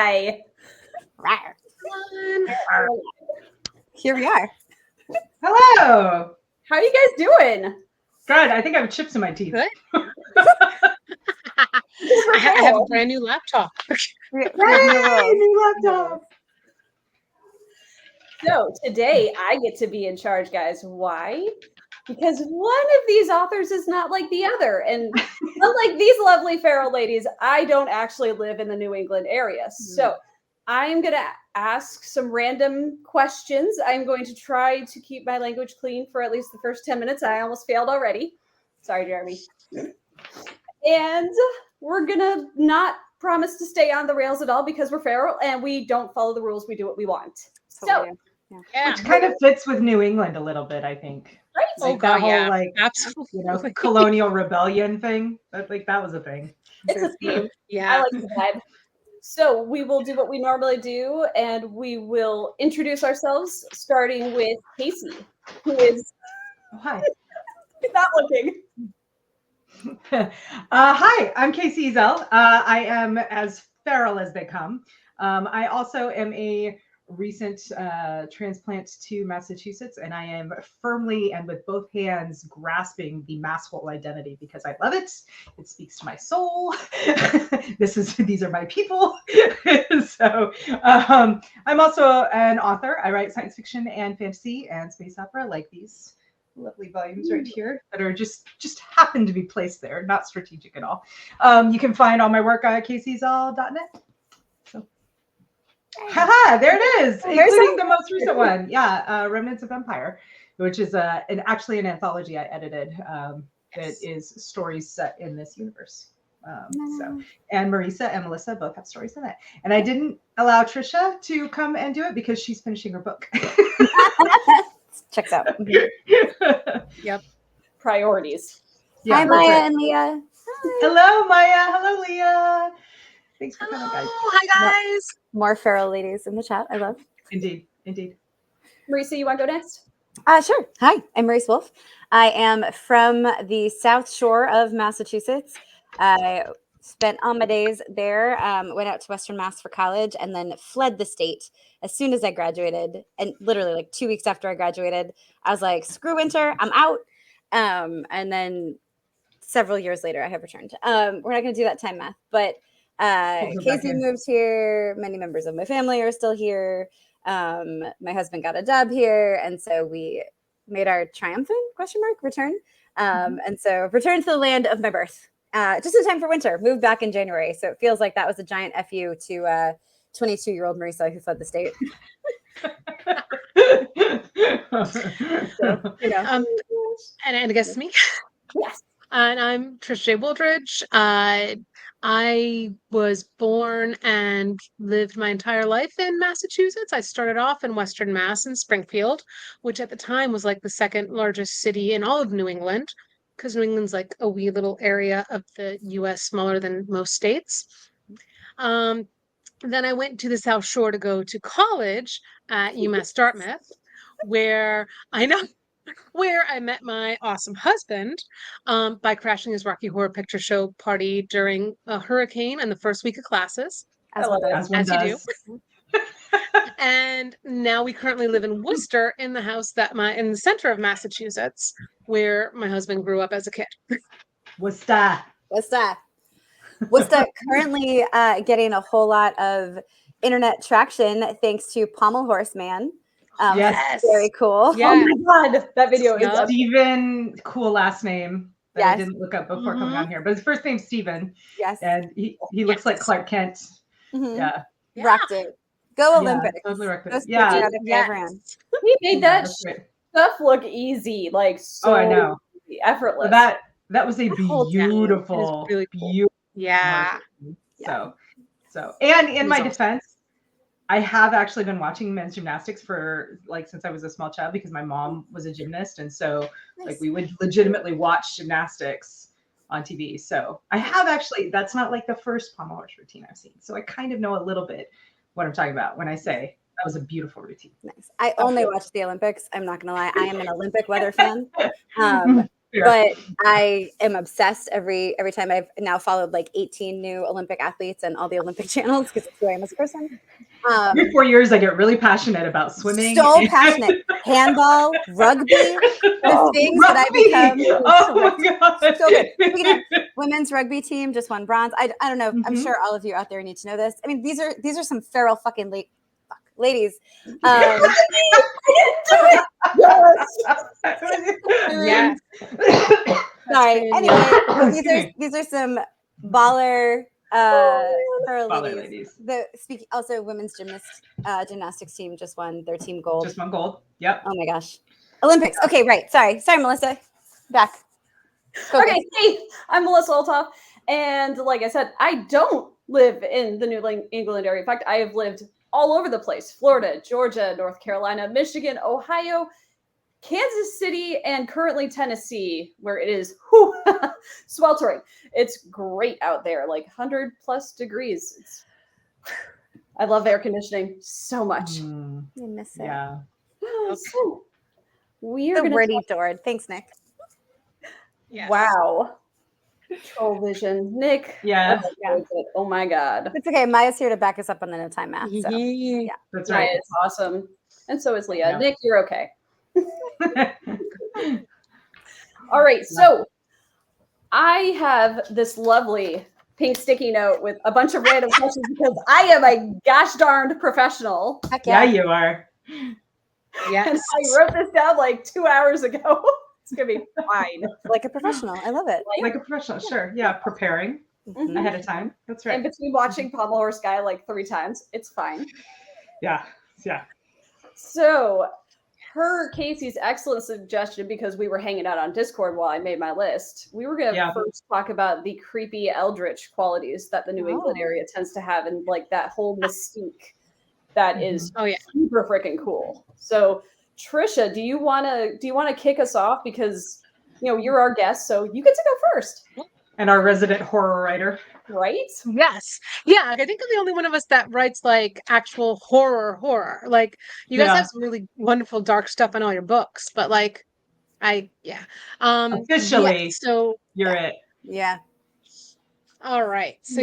Hi. Here we are. Hello. How are you guys doing? Good. I think I have chips in my teeth. Good. I have a brand new laptop. Hey, new laptop. So today I get to be in charge, guys. Why? Because one of these authors is not like the other. And unlike these lovely feral ladies, I don't actually live in the New England area. So I'm going to ask some random questions. I'm going to try to keep my language clean for at least the first 10 minutes. I almost failed already. Sorry, Jeremy. And we're going to not promise to stay on the rails at all because we're feral and we don't follow the rules. We do what we want. So which kind of fits with New England a little bit, I think. Right. Like that whole absolutely, colonial rebellion thing. That was a thing. It's a theme. Yeah. I like the vibe. So we will do what we normally do, and we will introduce ourselves, starting with Kacey, who is hi. not looking. Hi, I'm Kacey Ezell. I am as feral as they come. I also am a recent transplant to Massachusetts, and I am firmly and with both hands grasping the masshole identity because I love it. It speaks to my soul. These are my people. So I'm also an author. I write science fiction and fantasy and space opera, like these lovely volumes right here that are just happen to be placed there, not strategic at all. You can find all my work at kaceyezell.net. Haha, there it is, including the most recent one. Yeah, Remnants of Empire, which is actually an anthology I edited that is stories set in this universe. And Marisa and Melissa both have stories in it. And I didn't allow Trisha to come and do it because she's finishing her book. Checks out. Yep. Priorities. Yeah, hi, Maya and Leah. Hi. Hello, Maya. Hello, Leah. Thanks for coming, guys. Hi, guys. More feral ladies in the chat. I love. Indeed. Marisa, you want to go next? Sure. Hi, I'm Marisa Wolf. I am from the South Shore of Massachusetts. I spent all my days there, went out to Western Mass for college, and then fled the state as soon as I graduated. And literally like 2 weeks after I graduated, I was like, screw winter, I'm out. And then several years later, I have returned. We're not going to do that time math, but Kacey moved here. Many members of my family are still here. My husband got a job here. And so we made our triumphant return. And so returned to the land of my birth, just in time for winter, moved back in January. So it feels like that was a giant FU to 22-year-old Marisa who fled the state. So, and I guess me. Yes. And I'm Trisha Wooldridge. I was born and lived my entire life in Massachusetts. I started off in Western Mass in Springfield, which at the time was like the second largest city in all of New England, because New England's like a wee little area of the U.S., smaller than most states. Then I went to the South Shore to go to college at UMass Dartmouth, where I met my awesome husband by crashing his Rocky Horror Picture Show party during a hurricane in the first week of classes. As you do. And now we currently live in Worcester, in the house in the center of Massachusetts, where my husband grew up as a kid. Worcester currently getting a whole lot of internet traction thanks to Pommel Horseman. Yes. Very cool. Yeah. Oh my God. That video is Steven, cool last name that I Yes. didn't look up before coming on here. But his first name's Steven. Yes. And he looks like Clark Kent. Mm-hmm. Yeah. Rocked it. Go Olympics. Totally rocked it. Yeah. He made that stuff look easy, like so I know. Easy, effortless. Well, that was a beautiful, really cool. beautiful. Yeah. So, and in my defense, I have actually been watching men's gymnastics for since I was a small child because my mom was a gymnast. And so we would legitimately watch gymnastics on TV. So I have actually, that's not like the first pommel horse routine I've seen. So I kind of know a little bit what I'm talking about when I say that was a beautiful routine. Nice. I only watch the Olympics. I'm not going to lie. I am an Olympic weather fan. but I am obsessed every time. I've now followed like 18 new Olympic athletes and all the Olympic channels because it's who I am as a person. Every 4 years, I get really passionate about swimming. So passionate. Handball, rugby, the things that I become. Oh my God. So good. Speaking of, women's rugby team just won bronze. I don't know. I'm Mhm. sure all of you out there need to know this. I mean, these are some feral fucking ladies. Yes. Sorry. That's Anyway, these are some baller feral Baller ladies. Also women's gymnastics team just won their team gold. Just won gold. Yep. Oh my gosh. Olympics. Okay, right. Sorry, Melissa. Back. Okay, hey, I'm Melissa Olthoff, and like I said, I don't live in the New England area. In fact, I have lived all over the place: Florida, Georgia, North Carolina, Michigan, Ohio, Kansas City, and currently Tennessee, where it is sweltering. It's great out there, like 100+ degrees. I love air conditioning so much. I miss it. Yeah. So we are So going wordy, Dord. Thanks, Nick. Yes. Wow. Troll vision. Nick. Yes. Oh my God. It's okay. Maya's here to back us up on the no time math. So Yeah. That's Maya right. is awesome. And so is Leah. Yeah. Nick, you're okay. All right. So I have this lovely pink sticky note with a bunch of random questions because I am a gosh darned professional. heck Yeah, yeah. you are. Yes. And I wrote this down like 2 hours ago. It's going to be fine. Like a professional. I love it. Like a professional. Sure. Yeah. Preparing Mhm. ahead of time. That's And right. between watching Pommel Horse Guy like 3 times, it's fine. Yeah. Yeah. So, per Kacey's excellent suggestion, because we were hanging out on Discord while I made my list, we were going to first talk about the creepy eldritch qualities that the New England area tends to have, and like that whole mystique that is super freaking cool. So, Trisha, do you want to kick us off, because you're our guest, so you get to go first. And our resident horror writer. Right? Yes. Yeah. I think I'm the only one of us that writes like actual horror. Like you guys have some really wonderful dark stuff in all your books, but like officially so you're it. Yeah. All right. So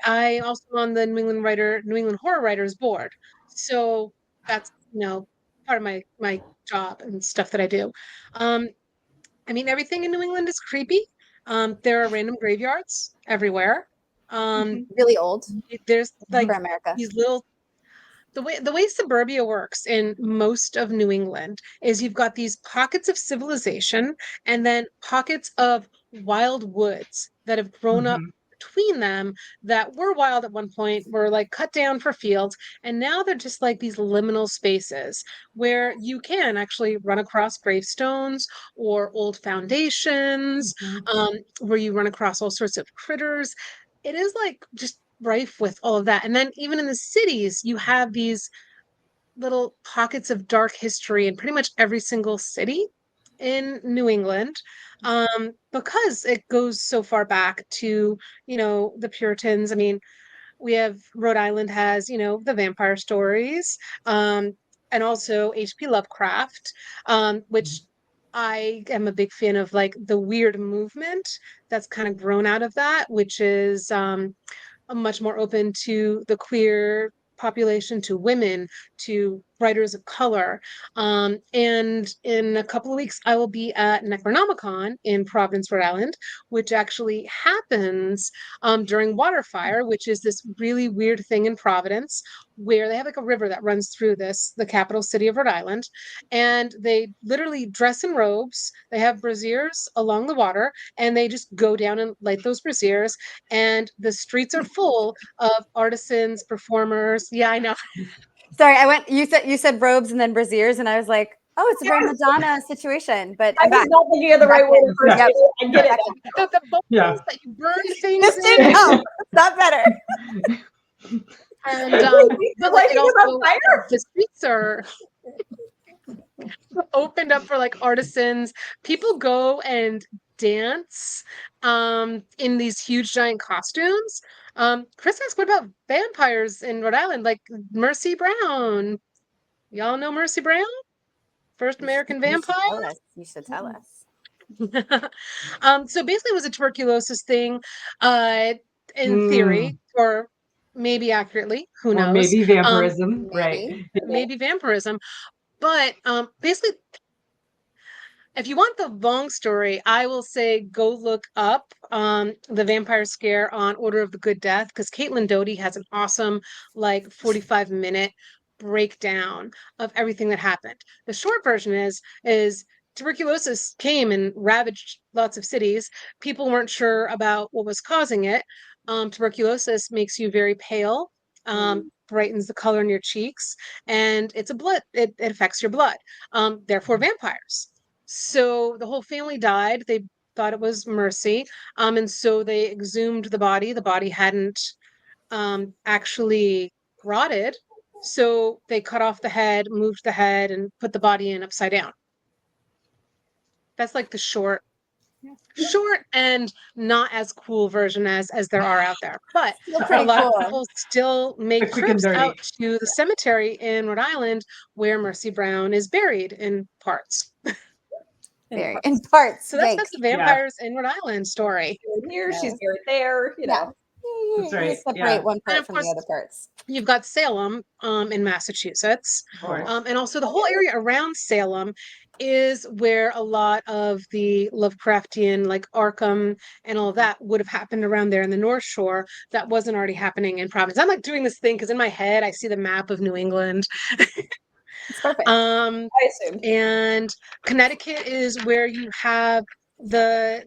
I also on the New England Horror Writers Board. So that's part of my job and stuff that I do. I mean, everything in New England is creepy. There are random graveyards everywhere. Really old. There's like for America. these little the way suburbia works in most of New England is you've got these pockets of civilization and then pockets of wild woods that have grown up between them that were wild at one point, were like cut down for fields, and now they're just like these liminal spaces where you can actually run across gravestones or old foundations, where you run across all sorts of critters. It is like just rife with all of that. And then even in the cities, you have these little pockets of dark history in pretty much every single city in New England, because it goes so far back to, the Puritans. I mean, Rhode Island has, the vampire stories, and also H.P. Lovecraft, which I am a big fan of, like the weird movement that's kind of grown out of that, which is much more open to the queer population, to women, to writers of color. And in a couple of weeks, I will be at Necronomicon in Providence, Rhode Island, which actually happens during Waterfire, which is this really weird thing in Providence where they have like a river that runs through the capital city of Rhode Island. And they literally dress in robes. They have braziers along the water, and they just go down and light those braziers. And the streets are full of artisans, performers. Yeah, I know. Sorry, you said robes and then braziers, and I was like, oh, it's a very Madonna situation. But I was not thinking of the right word first. Yep. I get it. The bowls that you burn things Just didn't know. Not better. And the streets are opened up for like artisans. People go and dance in these huge giant costumes. Chris asked, what about vampires in Rhode Island, like Mercy Brown? Y'all know Mercy Brown? First American vampire? You should tell us. So basically, it was a tuberculosis thing, uh, in theory, or maybe accurately, who Or knows? maybe vampirism, right? Maybe. Maybe vampirism. But basically, if you want the long story, I will say go look up the vampire scare on Order of the Good Death, because Caitlin Doughty has an awesome, like, 45-minute breakdown of everything that happened. The short version is tuberculosis came and ravaged lots of cities. People weren't sure about what was causing it. Tuberculosis makes you very pale, brightens the color in your cheeks, and it's a blood. It affects your blood. Therefore, vampires. So the whole family died. They thought it was mercy. And so they exhumed the body. The body hadn't actually rotted. So they cut off the head, moved the head, and put the body in upside down. That's like the short and not as cool version as there are out there. But Still a pretty lot of cool. people still make Quick and trips dirty. out to the cemetery in Rhode Island where Mercy Brown is buried in parts. Very in parts. So that's Yikes. the vampires in Rhode Island story. Here, she's No. here, there, you know. That's You right, separate yeah. one And part of from course, the other parts. you've got Salem in Massachusetts. Of course. And also the whole area around Salem is where a lot of the Lovecraftian, like Arkham and all of that, would have happened around there in the North Shore that wasn't already happening in Providence. I'm like doing this thing because in my head I see the map of New England. It's perfect. I assume. And Connecticut is where you have the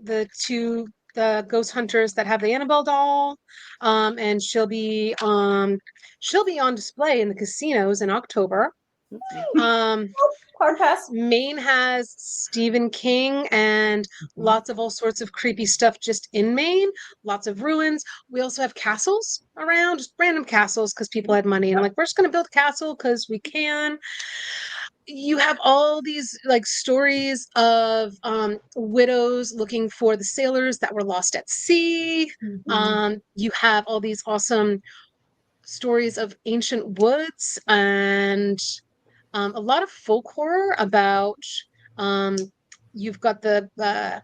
ghost hunters that have the Annabelle doll, and she'll be on display in the casinos in October. Hard pass. Maine has Stephen King and lots of all sorts of creepy stuff just in Maine, lots of ruins. We also have castles around, just random castles because people had money and like, we're just going to build a castle because we can. You have all these like stories of widows looking for the sailors that were lost at sea. You have all these awesome stories of ancient woods and a lot of folk horror about you've got the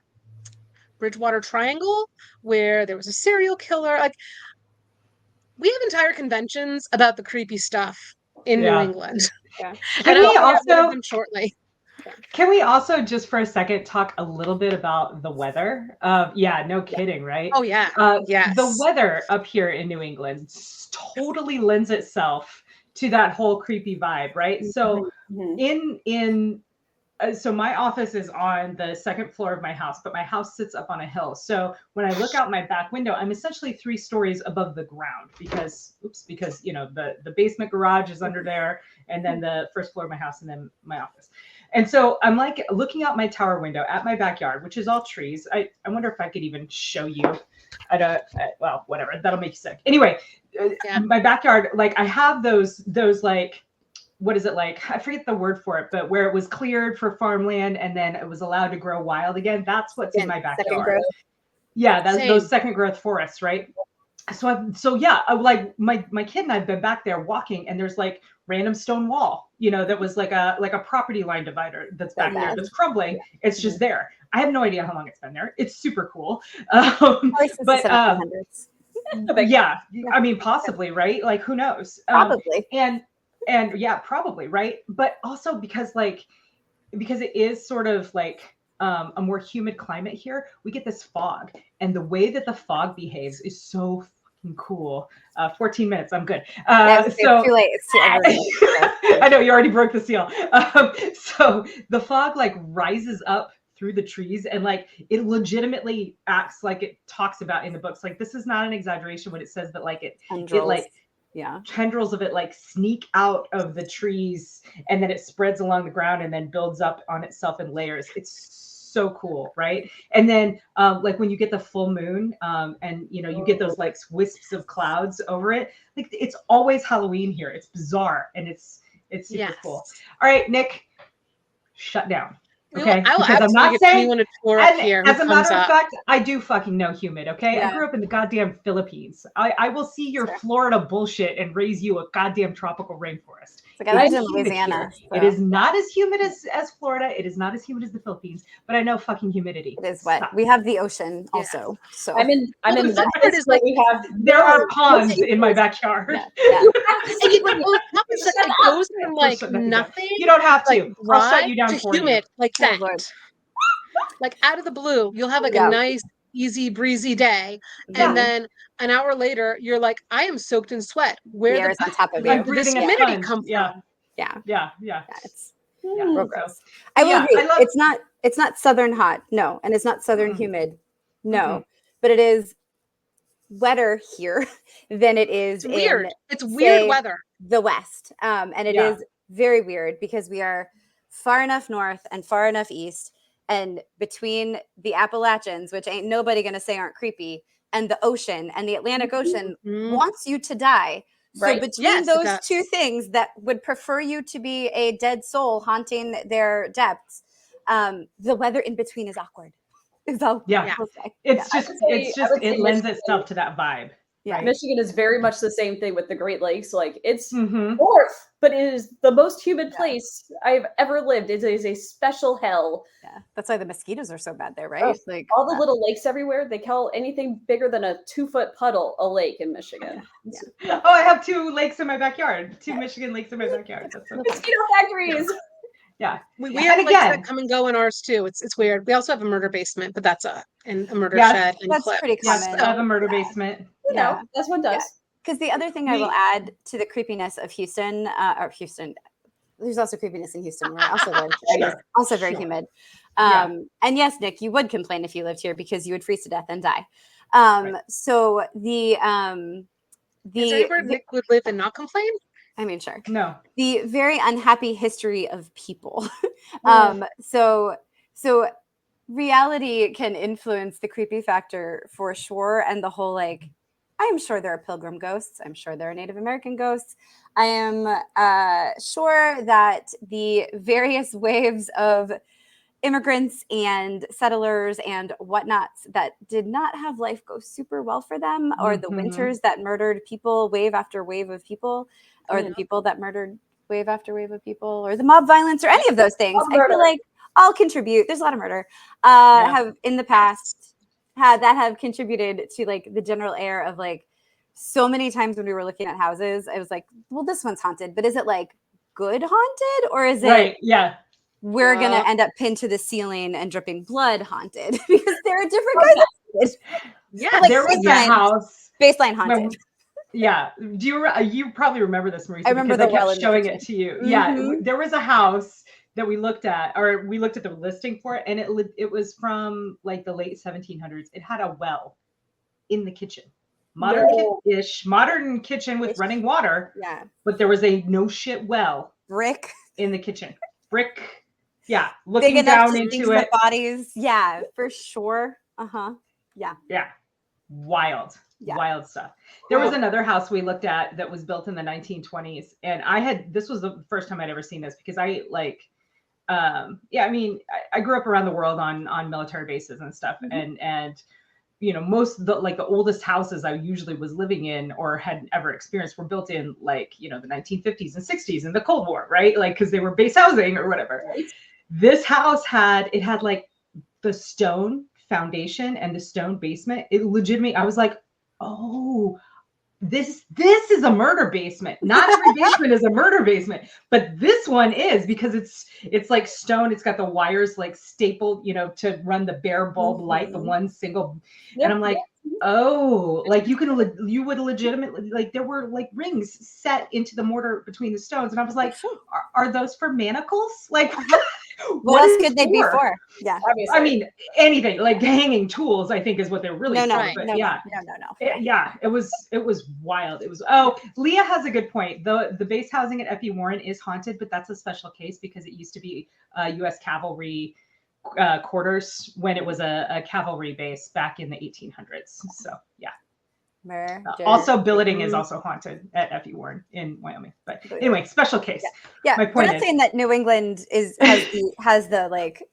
Bridgewater Triangle where there was a serial killer. Like, we have entire conventions about the creepy stuff in New England. Yeah. Can we also them shortly? Can we also just for a second talk a little bit about the weather? Yeah, no kidding, right? Oh yeah, yes. The weather up here in New England totally lends itself to that whole creepy vibe, right? So so my office is on the second floor of my house, but my house sits up on a hill. So when I look out my back window, I'm essentially 3 stories above the ground because you know the basement garage is under there, and then the first floor of my house, and then my office. And so I'm like looking out my tower window at my backyard, which is all trees. I wonder if I could even show you. Well, whatever. That'll make you sick. Anyway, my backyard, like I have those like, what is it like? I forget the word for it, but where it was cleared for farmland and then it was allowed to grow wild again. That's what's in my backyard. Yeah, that's those second growth forests, right? So yeah, like my kid and I've been back there walking, and there's like random stone wall, you know, that was like a property line divider that's back there that's crumbling. It's just there. I have no idea how long it's been there. It's super cool. But yeah, I mean, possibly, right? Like, who knows? Probably. And yeah, probably, right? But also because it is sort of like a more humid climate here, we get this fog, and the way that the fog behaves is so fucking cool. 14 minutes, I'm good. It's too late. It's too early. I know you already broke the seal. So the fog like rises up through the trees, and like it legitimately acts like it talks about in the books. Like, this is not an exaggeration when it says that like it like tendrils of it like sneak out of the trees, and then it spreads along the ground and then builds up on itself in layers. It's so cool, right? And then like when you get the full moon, and you know, you get those like wisps of clouds over it, like it's always Halloween here. It's bizarre, and it's super cool. All right, Nick, shut down. Okay, I will because I'm absolutely not get saying. anyone to tour up And here as who a comes matter of up. fact, I do fucking know humid. Okay, I Yeah. grew up in the goddamn Philippines. I will see your Sure. Florida bullshit and raise you a goddamn tropical rainforest. It's like I lived It in is humid Louisiana. here. So It is not as humid as Florida. It is not as humid as the Philippines. But I know fucking humidity. it is wet. Stop. We have the ocean Yeah. also. So I'm in Well, the Memphis, best part is, where like, we have There are ponds mosquitoes. in my backyard. yeah, yeah. You have to and see well, the top is that Shut it up. goes from like Shut nothing down. nothing, You don't have like to. I'll shut dry you down to for humid like Oh, that. Lord. Like out of the blue, you'll have like Yeah. a nice, easy, breezy day, Yeah. and then an hour later, you're like, I am soaked in sweat. Where The air the is on top of I'm you. did this breathing a humidity sponge. come Yeah, from? Yeah. yeah. Yeah. It's Yeah. real So, gross. I will yeah, agree. I love- It's not southern hot. No. And it's not southern Mm-mm. humid. No. But it is wetter here than it is It's weird. in It's weird weather. the West. And it is very weird because we are far enough north and far enough east, and between the Appalachians, which ain't nobody gonna say aren't creepy, and the ocean, and the Atlantic Ocean wants you to die. So Right. between Yes, it those does. two things that would prefer you to be a dead soul haunting their depths, the weather in between is awkward. Is all Yeah. we'll say. It's I just would say it lends Michigan. itself to that vibe. Yeah. Right? Michigan is very much the same thing with the Great Lakes. Like it's Mm-hmm. north, but it is the most humid Yeah. place I've ever lived. It is a special hell. Yeah. That's why the mosquitoes are so bad there, right? Oh, Like all the little lakes everywhere, they call anything bigger than a 2-foot puddle a lake in Michigan. Yeah. Oh, I have 2 lakes in my backyard. 2 Michigan lakes in my backyard. That's so cool. Mosquito factories. Yeah. We And have lakes again- that come and go in ours too. It's weird. We also have a murder basement, but that's a murder Yes, shed and that's clip. pretty Yes, common. I have a murder basement. You know, that's what does. Because the other thing I will add to the creepiness of Houston, there's also creepiness in Houston where I also live. And it's also very humid. And yes, Nick, you would complain if you lived here because you would freeze to death and die. So Is there anywhere Nick would live and not complain? I mean, sure. No. The very unhappy history of people. So reality can influence the creepy factor for sure. And the whole, like, I am sure there are pilgrim ghosts. I'm sure there are Native American ghosts. I am sure that the various waves of immigrants and settlers and whatnots that did not have life go super well for them, or the winters that murdered people, wave after wave of people, or the people that murdered wave after wave of people, or the mob violence, or any of those things. I feel like I'll contribute. There's a lot of murder. Have in the past have contributed to like the general air of like so many times when we were looking at houses, I was like, well, this one's haunted, but is it like good haunted, or is it Right. Yeah. we're going to end up pinned to the ceiling and dripping blood haunted? Because there are different kinds of haunted. Yeah, like There was a house. Baseline haunted. Yeah. Do you probably remember this, Marisa? I remember because the I kept well in the showing kitchen. it to you. Yeah. There was a house that we looked at the listing for it, and it was from like the late 1700s. It had a well in the kitchen. Modern kitchen with running water. Yeah. But there was a no shit well Brick. in the kitchen. Brick. Yeah. Big Looking enough down to sink into the it. bodies. Yeah, for sure. Yeah. Yeah. Wild. Yeah. Wild stuff. There was another house we looked at that was built in the 1920s. And this was the first time I'd ever seen this because I grew up around the world on military bases and stuff. And most of the oldest houses I usually was living in or had ever experienced were built in the 1950s and 60s and the Cold War, right? Like, cause they were base housing or whatever. Right. This house had like the stone foundation and the stone basement. It legitimately, I was like, oh, this is a murder basement. Not every basement is a murder basement, but this one is because it's like stone. It's got the wires like stapled, to run the bare bulb light, the one single. Yep. And I'm like, oh, like you would legitimately, like there were like rings set into the mortar between the stones. And I was like, are those for manacles? Like, what else could they be for? Yeah. Obviously. I mean, anything like hanging tools, I think is what they're really for. No. Yeah, it was wild. It was, Leah has a good point. The base housing at F.E. Warren is haunted, but that's a special case because it used to be U.S. cavalry quarters when it was a cavalry base back in the 1800s. So yeah. Also, billeting is also haunted at F.E. Warren in Wyoming. But anyway, special case. Yeah. My point We're not saying that New England has the like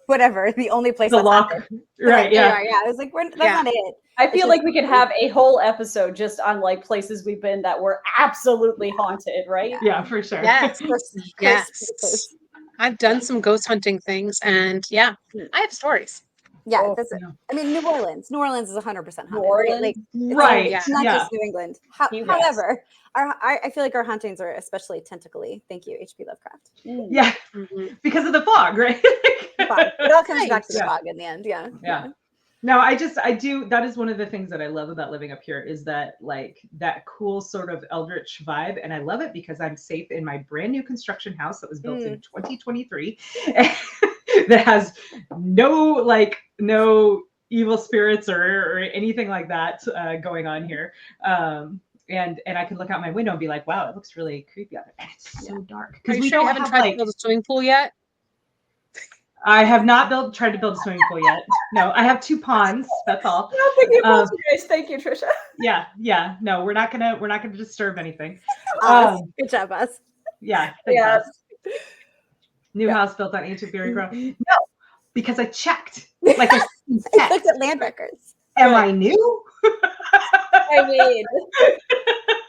whatever, the only place The that's lock. haunted. Right. There you Yeah. are, yeah. I was like, that's Yeah. not it. I It's feel just- like we could have a whole episode just on like places we've been that were absolutely haunted, right? Yeah, for sure. Yes. Cursed Yes. places. I've done some ghost hunting things, and yeah, I have stories. Yeah, Oh, that's. yeah. I mean, New Orleans is 100% haunted, New right? Orleans? Like, it's Right. yeah. not Yeah. just New England. Key West. However, I feel like our hauntings are especially tentacly. Thank you, H.P. Lovecraft. Yeah. Mhm. Because of the fog, right? The fog. It all comes Right. back to the Yeah. fog in the end. Yeah. Yeah. No, I do. That is one of the things that I love about living up here is that like that cool sort of eldritch vibe. And I love it because I'm safe in my brand new construction house that was built in 2023 that has no evil spirits or anything like that going on here. And I can look out my window and be like, wow, it looks really creepy out there. And it's so dark. Are Because you we sure you don't haven't have tried to like build a swimming pool yet? I have not tried to build a swimming pool yet. No, I have 2 ponds. That's all. No, thank you, guys. Thank you, Trisha. Yeah. No, we're not gonna disturb anything. Good job, us. Yeah. Yes. New Yeah. house built on ancient Berry Grove. No, because I checked. Like I I looked at land records. am I new? I mean,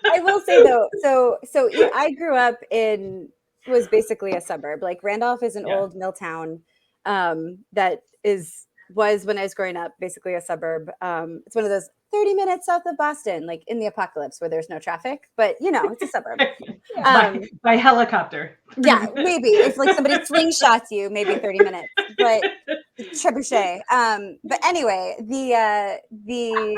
I will say though, so I grew up was basically a suburb. Like Randolph is an Yeah. old mill town that was when I was growing up basically a suburb. It's one of those 30 minutes south of Boston, like in the apocalypse where there's no traffic, but it's a suburb. By helicopter. Yeah, maybe if like somebody slingshots you, maybe 30 minutes, but trebuchet. But anyway, the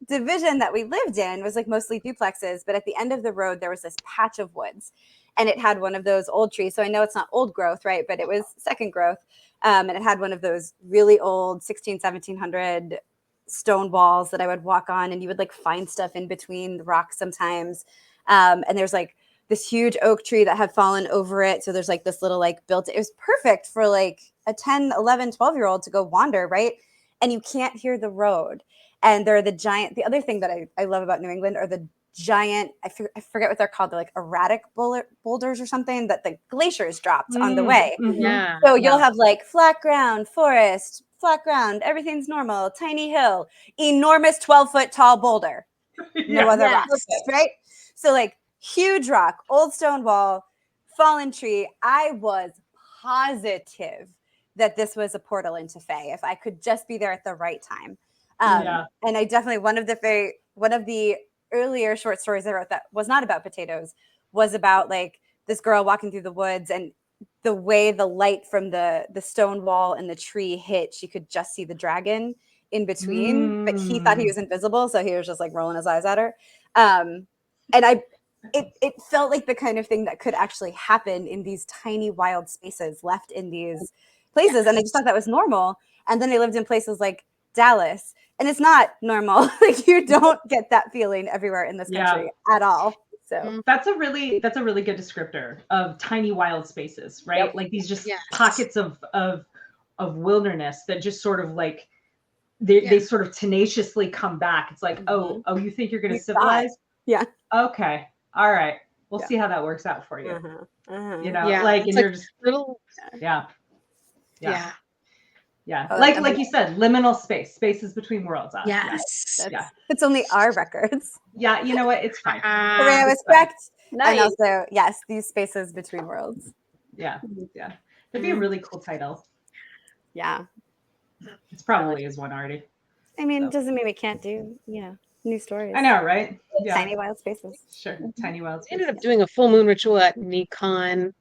division that we lived in was like mostly duplexes, but at the end of the road there was this patch of woods, and it had one of those old trees. So I know it's not old growth, right? But it was second growth, and it had one of those really old 1700 stone walls that I would walk on, and you would like find stuff in between the rocks sometimes. And there's like this huge oak tree that had fallen over it. So there's like this little like it was perfect for like a 10, 11, 12-year-old to go wander, right? And you can't hear the road. And they're the other thing that I love about New England are the giant, I forget what they're called. They're like erratic boulders or something that the glaciers dropped on the way. Yeah. So you'll have like flat ground, forest, flat ground, everything's normal, tiny hill, enormous 12-foot tall boulder, no other Yes. rocks, right? So like huge rock, old stone wall, fallen tree. I was positive that this was a portal into Fae if I could just be there at the right time. And I definitely, one of the earlier short stories I wrote that was not about potatoes was about like this girl walking through the woods, and the way the light from the stone wall and the tree hit, she could just see the dragon in between, but he thought he was invisible. So he was just like rolling his eyes at her. And it felt like the kind of thing that could actually happen in these tiny wild spaces left in these places. And I just thought that was normal. And then I lived in places like Dallas, and it's not normal. Like you don't get that feeling everywhere in this country at all. So that's a really good descriptor of tiny wild spaces, right? Yep. Like these just pockets of wilderness that just sort of like they sort of tenaciously come back. It's like, oh, you think you're going to civilize? Yeah. Okay. All right. We'll see how that works out for you. You know, like, and like you're just little. Yeah. Oh, Like you said, liminal spaces between worlds. Yes. It's only our records. Yeah. You know what? It's fine. I was correct. nice. And also, yes, these spaces between worlds. Yeah. That'd be a really cool title. Yeah. It's probably is one already. I mean, it doesn't mean we can't do, new stories. I know, right? Yeah. Tiny wild spaces. Sure. Tiny wild I spaces. ended up doing a full moon ritual at Nikon.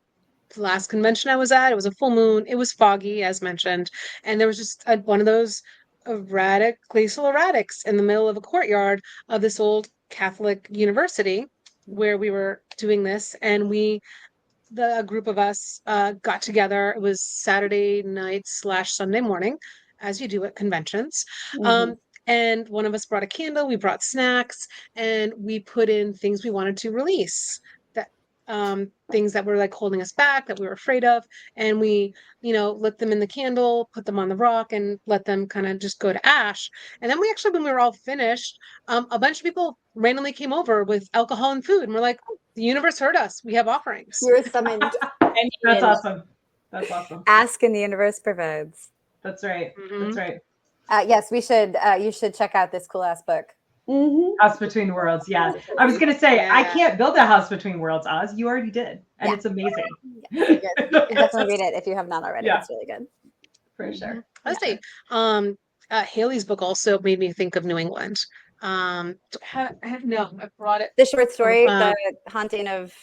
The last convention I was at, it was a full moon. It was foggy, as mentioned, and there was just one of those glacial erratics in the middle of a courtyard of this old Catholic university where we were doing this, and a group of us got together. It was Saturday night / Sunday morning, as you do at conventions. And one of us brought a candle, we brought snacks, and we put in things we wanted to release. Things that were like holding us back, that we were afraid of, and we lit them in the candle, put them on the rock, and let them kind of just go to ash. And then when we were all finished, a bunch of people randomly came over with alcohol and food, and we're like, the universe heard us, we have offerings. You were summoned. That's awesome. Ask and the universe provides. That's right. Mhm. That's right. Yes, we should. You should check out this cool ass book. House Between Worlds. Yeah. I was going to say, I can't build a House Between Worlds, Oz. You already did. And Yeah. it's amazing. Yeah, you should definitely read it if you have not already. Yeah. It's really good. For sure. I say, Haley's book also made me think of New England. No, I brought it. The short story, Uh, The Haunting of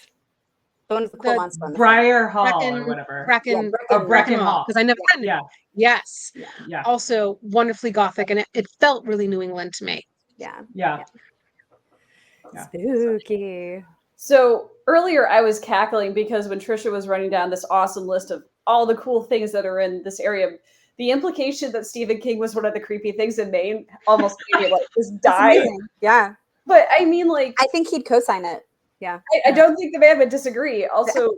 Bone of the Coal the Monster on the Briar Hall Bracken, or whatever. Bracken, Yeah, Bracken Hall. because I never read it. Yeah. Yes. Yeah. Also wonderfully gothic, and it felt really New England to me. Yeah. Yeah. Spooky. So earlier I was cackling because when Trisha was running down this awesome list of all the cool things that are in this area, the implication that Stephen King was one of the creepy things in Maine almost made me like just die. Yeah. But I mean, like, I think he'd co-sign it. Yeah. I don't think the man would disagree. Also,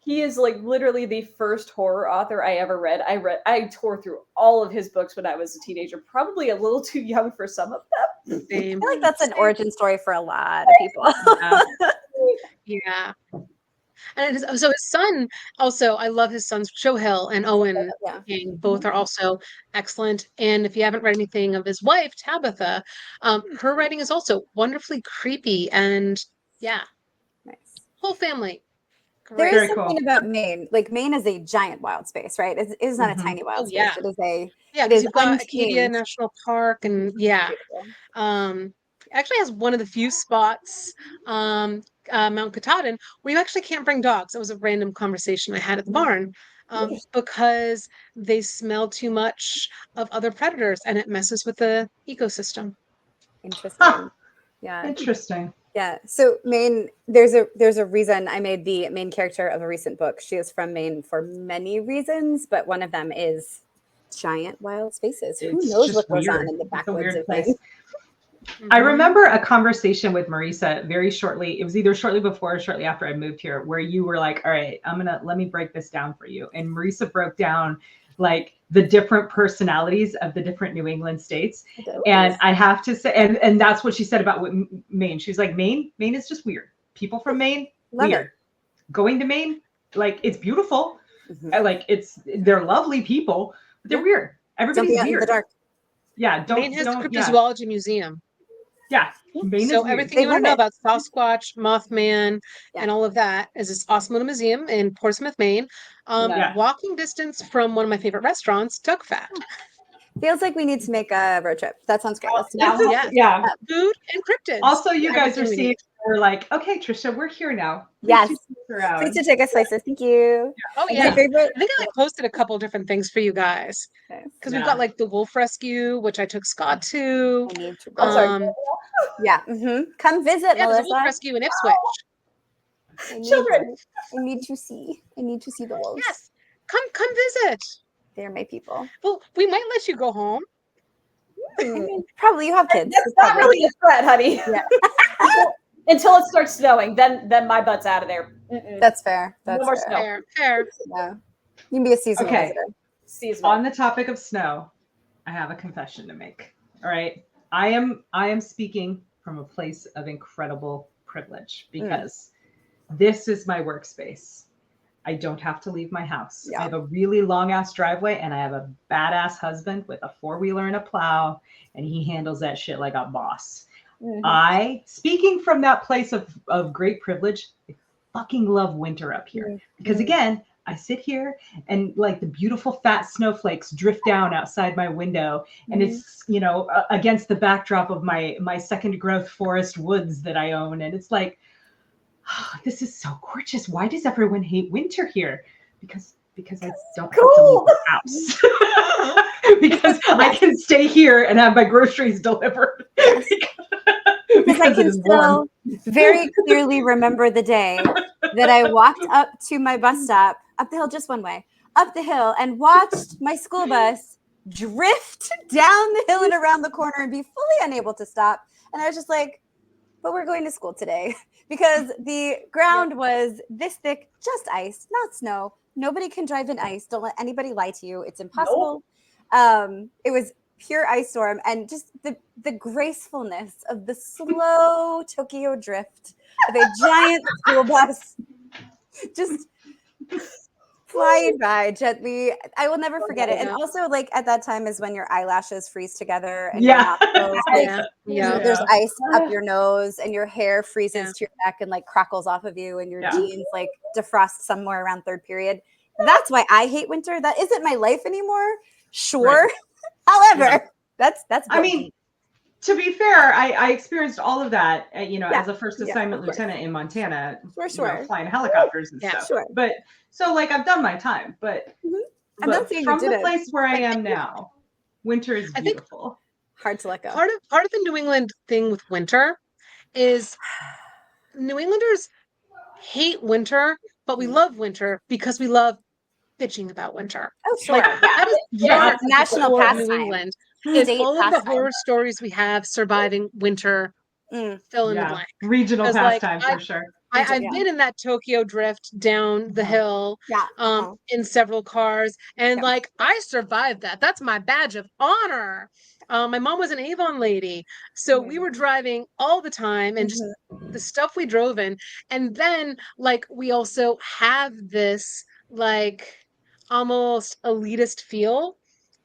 he is like literally the first horror author I ever read. I tore through all of his books when I was a teenager, probably a little too young for some of them. I Same. feel like that's an origin story for a lot of people. Yeah. And so his son also, I love his sons, Shohill and Owen Yeah. King. Both are also excellent. And if you haven't read anything of his wife, Tabitha, her writing is also wonderfully creepy and Nice. whole family. There Great. is something about Maine. Like Maine is a giant wild space, right? It is not a tiny wild space. Yeah. It is a Yeah, it because is you've got Acadia untamed. National Park and actually has one of the few spots, Mount Katahdin, where you actually can't bring dogs. That was a random conversation I had at the barn, because they smell too much of other predators and it messes with the ecosystem. Interesting. Yeah. Interesting. Yeah. So Maine, there's a reason I made the main character of a recent book. She is from Maine for many reasons, but one of them is giant wild spaces. Who It's knows just what goes on weird. in the It's a backwoods weird of place. Maine? I remember a conversation with Marisa very shortly. It was either shortly before or shortly after I moved here, where you were like, all right, let me break this down for you. And Marisa broke down like the different personalities of the different New England states. And I have to say, and that's what she said about Maine. She was like, Maine is just weird. People from Maine, weird. Going to Maine, like it's beautiful. Like they're lovely people, but they're weird. Everybody's weird. In the dark. Yeah, Maine has the Cryptozoology Museum. Yeah. Maine So is everything you want to know about Sasquatch, Mothman, and all of that is this awesome little museum in Portsmouth, Maine. Walking distance from one of my favorite restaurants, Duck Fat. Feels like we need to make a road trip. That sounds great. Let's do yeah. Food and cryptids. Also, you guys are seeing, we're like, okay, Trisha, we're here now. Yes. Please to take us places. Thank you. Oh, yeah. My favorite. I think I posted a couple different things for you guys. Because we've got like the wolf rescue, which I took Scott to. I need to yeah. Come visit, Melissa. Melissa. Wolf rescue in Ipswich. Children. I need to see the wolves. Yes. Come visit. They're my people. Well, we might let you go home. Probably you have kids. That's not really a threat, honey. Yeah. Until it starts snowing, then my butt's out of there. That's fair. That's no more snow. Fair. No. You can be a seasonal visitor. Seasonal. On the topic of snow, I have a confession to make. All right. I am speaking from a place of incredible privilege because this is my workspace. I don't have to leave my house. I have a really long ass driveway and I have a badass husband with a 4-wheeler and a plow, and he handles that shit like a boss. Speaking from that place of great privilege, I fucking love winter up here because again, I sit here and like the beautiful fat snowflakes drift down outside my window, and it's, against the backdrop of my second growth forest woods that I own. And it's like, oh, this is so gorgeous. Why does everyone hate winter here? Because I don't have to leave the house. Because I can stay here and have my groceries delivered. Because I can still very clearly remember the day that I walked up to my bus stop, up the hill just one way, up the hill, and watched my school bus drift down the hill and around the corner and be fully unable to stop. And I was just like, but we're going to school today because the ground was this thick, just ice, not snow. Nobody can drive in ice. Don't let anybody lie to you. It's impossible. It was pure ice storm, and just the gracefulness of the slow Tokyo drift of a giant school bus just flying by gently. I will never forget it. And Yeah. also, like at that time is when your eyelashes freeze together and Yeah. your nostrils, like Yeah. there's Yeah. ice up your nose, and your hair freezes Yeah. to your neck and like crackles off of you, and your Yeah. jeans like defrost somewhere around third period. That's why I hate winter. That isn't my life anymore. Sure. Right. However, Yeah. that's I mean, to be fair, I experienced all of that, as a first Yeah, assignment of course. lieutenant in Montana, Sure. flying helicopters and stuff. Sure. But so like I've done my time, but, I'm not saying you from the didn't. place where I am now, winter is I think beautiful. Hard to let go. Part of the New England thing with winter is New Englanders hate winter, but we love winter because we love bitching about winter. Oh, sure. Like Yeah. that is Yeah. part of the National core of pastime. New England is State all of the pastime. horror stories we have surviving winter. Fill in the blank. Regional 'Cause, like, pastime for sure. I've Yeah. been in that Tokyo drift down the hill Yeah. in several cars, and Yep. like I survived that. That's my badge of honor. My mom was an Avon lady, so we were driving all the time, and just the stuff we drove in. And then like we also have this like almost elitist feel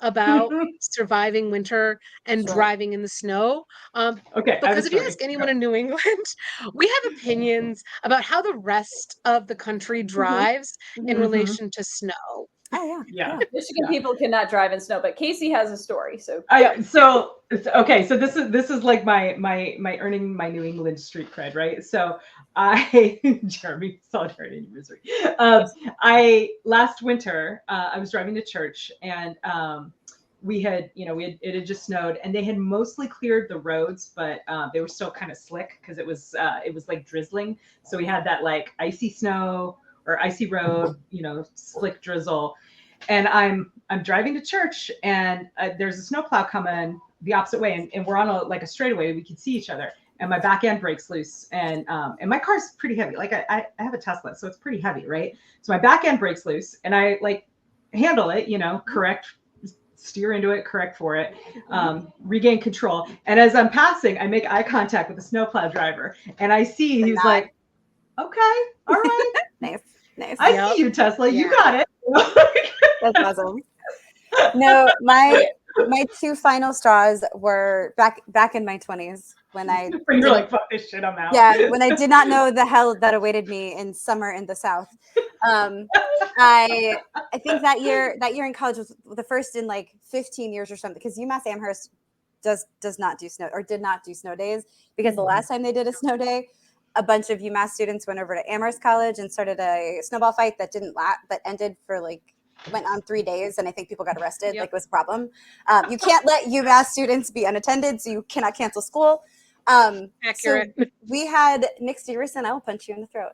about surviving winter and Sure. driving in the snow. Okay, I have a Because if you story. ask anyone in New England, we have opinions about how the rest of the country drives in Mhm. relation to snow. Oh yeah. Yeah. Michigan Yeah. people cannot drive in snow, but Kacey has a story. So So this is like my earning my New England street cred, right? So I Jeremy, solidarity in your misery. I last winter I was driving to church, and we had it had just snowed, and they had mostly cleared the roads, but they were still kind of slick because it was like drizzling. So we had that like icy snow or icy road, slick drizzle. And I'm driving to church, and there's a snowplow coming the opposite way, and we're on a straightaway. We can see each other, and my back end breaks loose, and my car's pretty heavy. Like I have a Tesla, so it's pretty heavy, right? So my back end breaks loose, and I like handle it, correct, steer into it, correct for it, regain control. And as I'm passing, I make eye contact with the snowplow driver, and I see he's like, okay, all right, Nice. I see you, Tesla, you got it. That's awesome. No, my two final straws were back in my 20s when I when you're like, fuck this shit, I'm out. Yeah, when I did not know the hell that awaited me in summer in the South. I think that year in college was the first in like 15 years or something, because UMass Amherst does not do snow, or did not do snow days, because the last time they did a snow day, a bunch of UMass students went over to Amherst College and started a snowball fight that ended for went on 3 days, and I think people got arrested. Like, it was a problem. You can't let UMass students be unattended, so you cannot cancel school. Accurate. So we had Nick Steverson. I will punch you in the throat.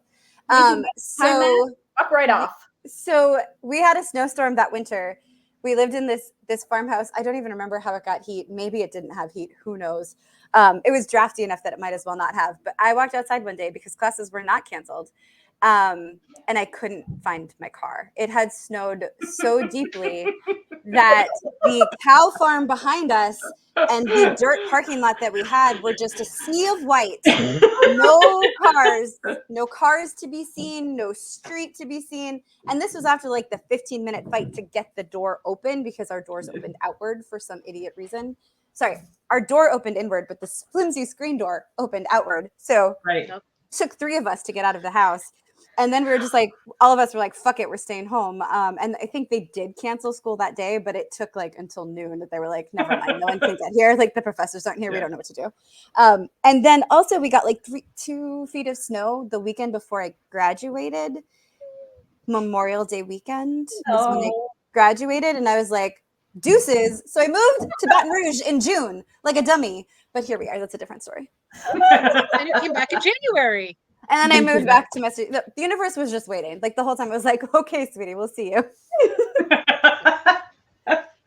Walk right off. So we had a snowstorm that winter. We lived in this farmhouse. I don't even remember how it got heat. Maybe it didn't have heat. Who knows? It was drafty enough that it might as well not have. But I walked outside one day because classes were not canceled. And I couldn't find my car. It had snowed so deeply that the cow farm behind us and the dirt parking lot that we had were just a sea of white. No cars to be seen, no street to be seen. And this was after like the 15-minute fight to get the door open, because our doors opened outward for some idiot reason. Sorry, our door opened inward, but the flimsy screen door opened outward. So right. it took 3 of us to get out of the house. And then we were just like, all of us were like, fuck it, we're staying home. And I think they did cancel school that day, but it took like until noon that they were like, never mind, no one can get here. Like, the professors aren't here. We don't know what to do. And then also we got like 2 feet of snow the weekend before I graduated. Memorial Day weekend was when I graduated. And I was like, deuces. So I moved to Baton Rouge in June, like a dummy. But here we are. That's a different story. And you came back in January. And then I moved back to Massachusetts. The universe was just waiting. Like, the whole time it was like, okay, sweetie, we'll see you.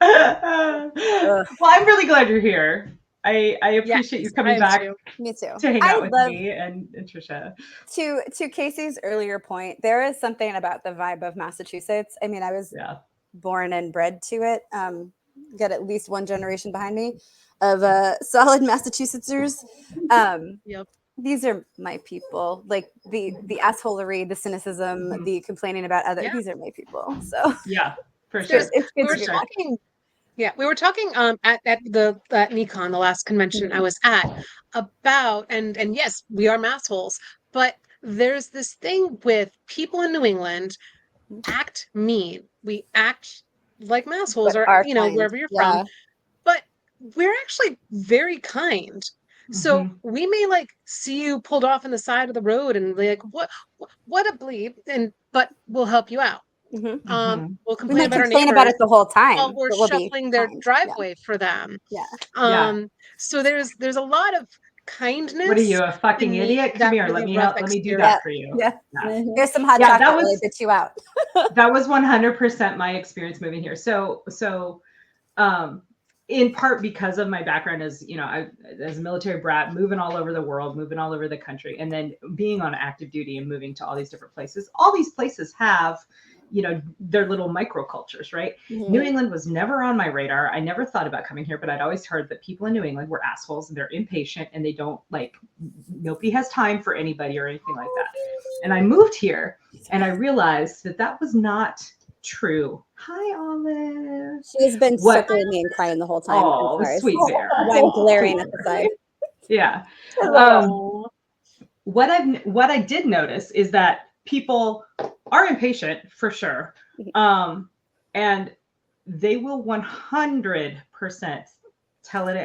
Well, I'm really glad you're here. I appreciate you coming back Me too. to hang out with me and Trisha. To Casey's earlier point, there is something about the vibe of Massachusetts. I mean, I was born and bred to it. Got at least one generation behind me of solid Massachusettsers. Yep. these are my people. Like the assholery, the cynicism, the complaining about other. Yeah. These are my people. So Yeah, for sure. it's We good were to be back. talking. Yeah, we were talking at Nikon, the last convention I was at, about and yes, we are massholes, but there's this thing with people in New England act mean. We act like massholes, But or our kind. wherever you're Yeah. from, but we're actually very kind. So Mhm. we may like see you pulled off in the side of the road and be like, what a bleep, but we'll help you out. Mhm. Mhm. We'll We complain might about our complain about neighbors it the whole while time, we're but we'll be shuffling their kind. driveway for them. Yeah. Yeah. So there's a lot of What are you, kindness a fucking beneath idiot? Come that here. really Let rough me do exterior. that for you. Yeah. Yeah. Here's some hot Yeah, that chocolate while I was bitch you out. that was 100% my experience moving here. So in part because of my background as, as a military brat, moving all over the world, moving all over the country, and then being on active duty and moving to all these different places. All these places have, their little microcultures, right? New England was never on my radar. I never thought about coming here, but I'd always heard that people in New England were assholes and they're impatient and they don't nobody has time for anybody or anything like that. And I moved here and I realized that was not true. Hi, Olive. She has been circling me and crying the whole time. Oh, sweet bear. Why I'm glaring at the side. Yeah. What I did notice is that people are impatient for sure. And they will 100%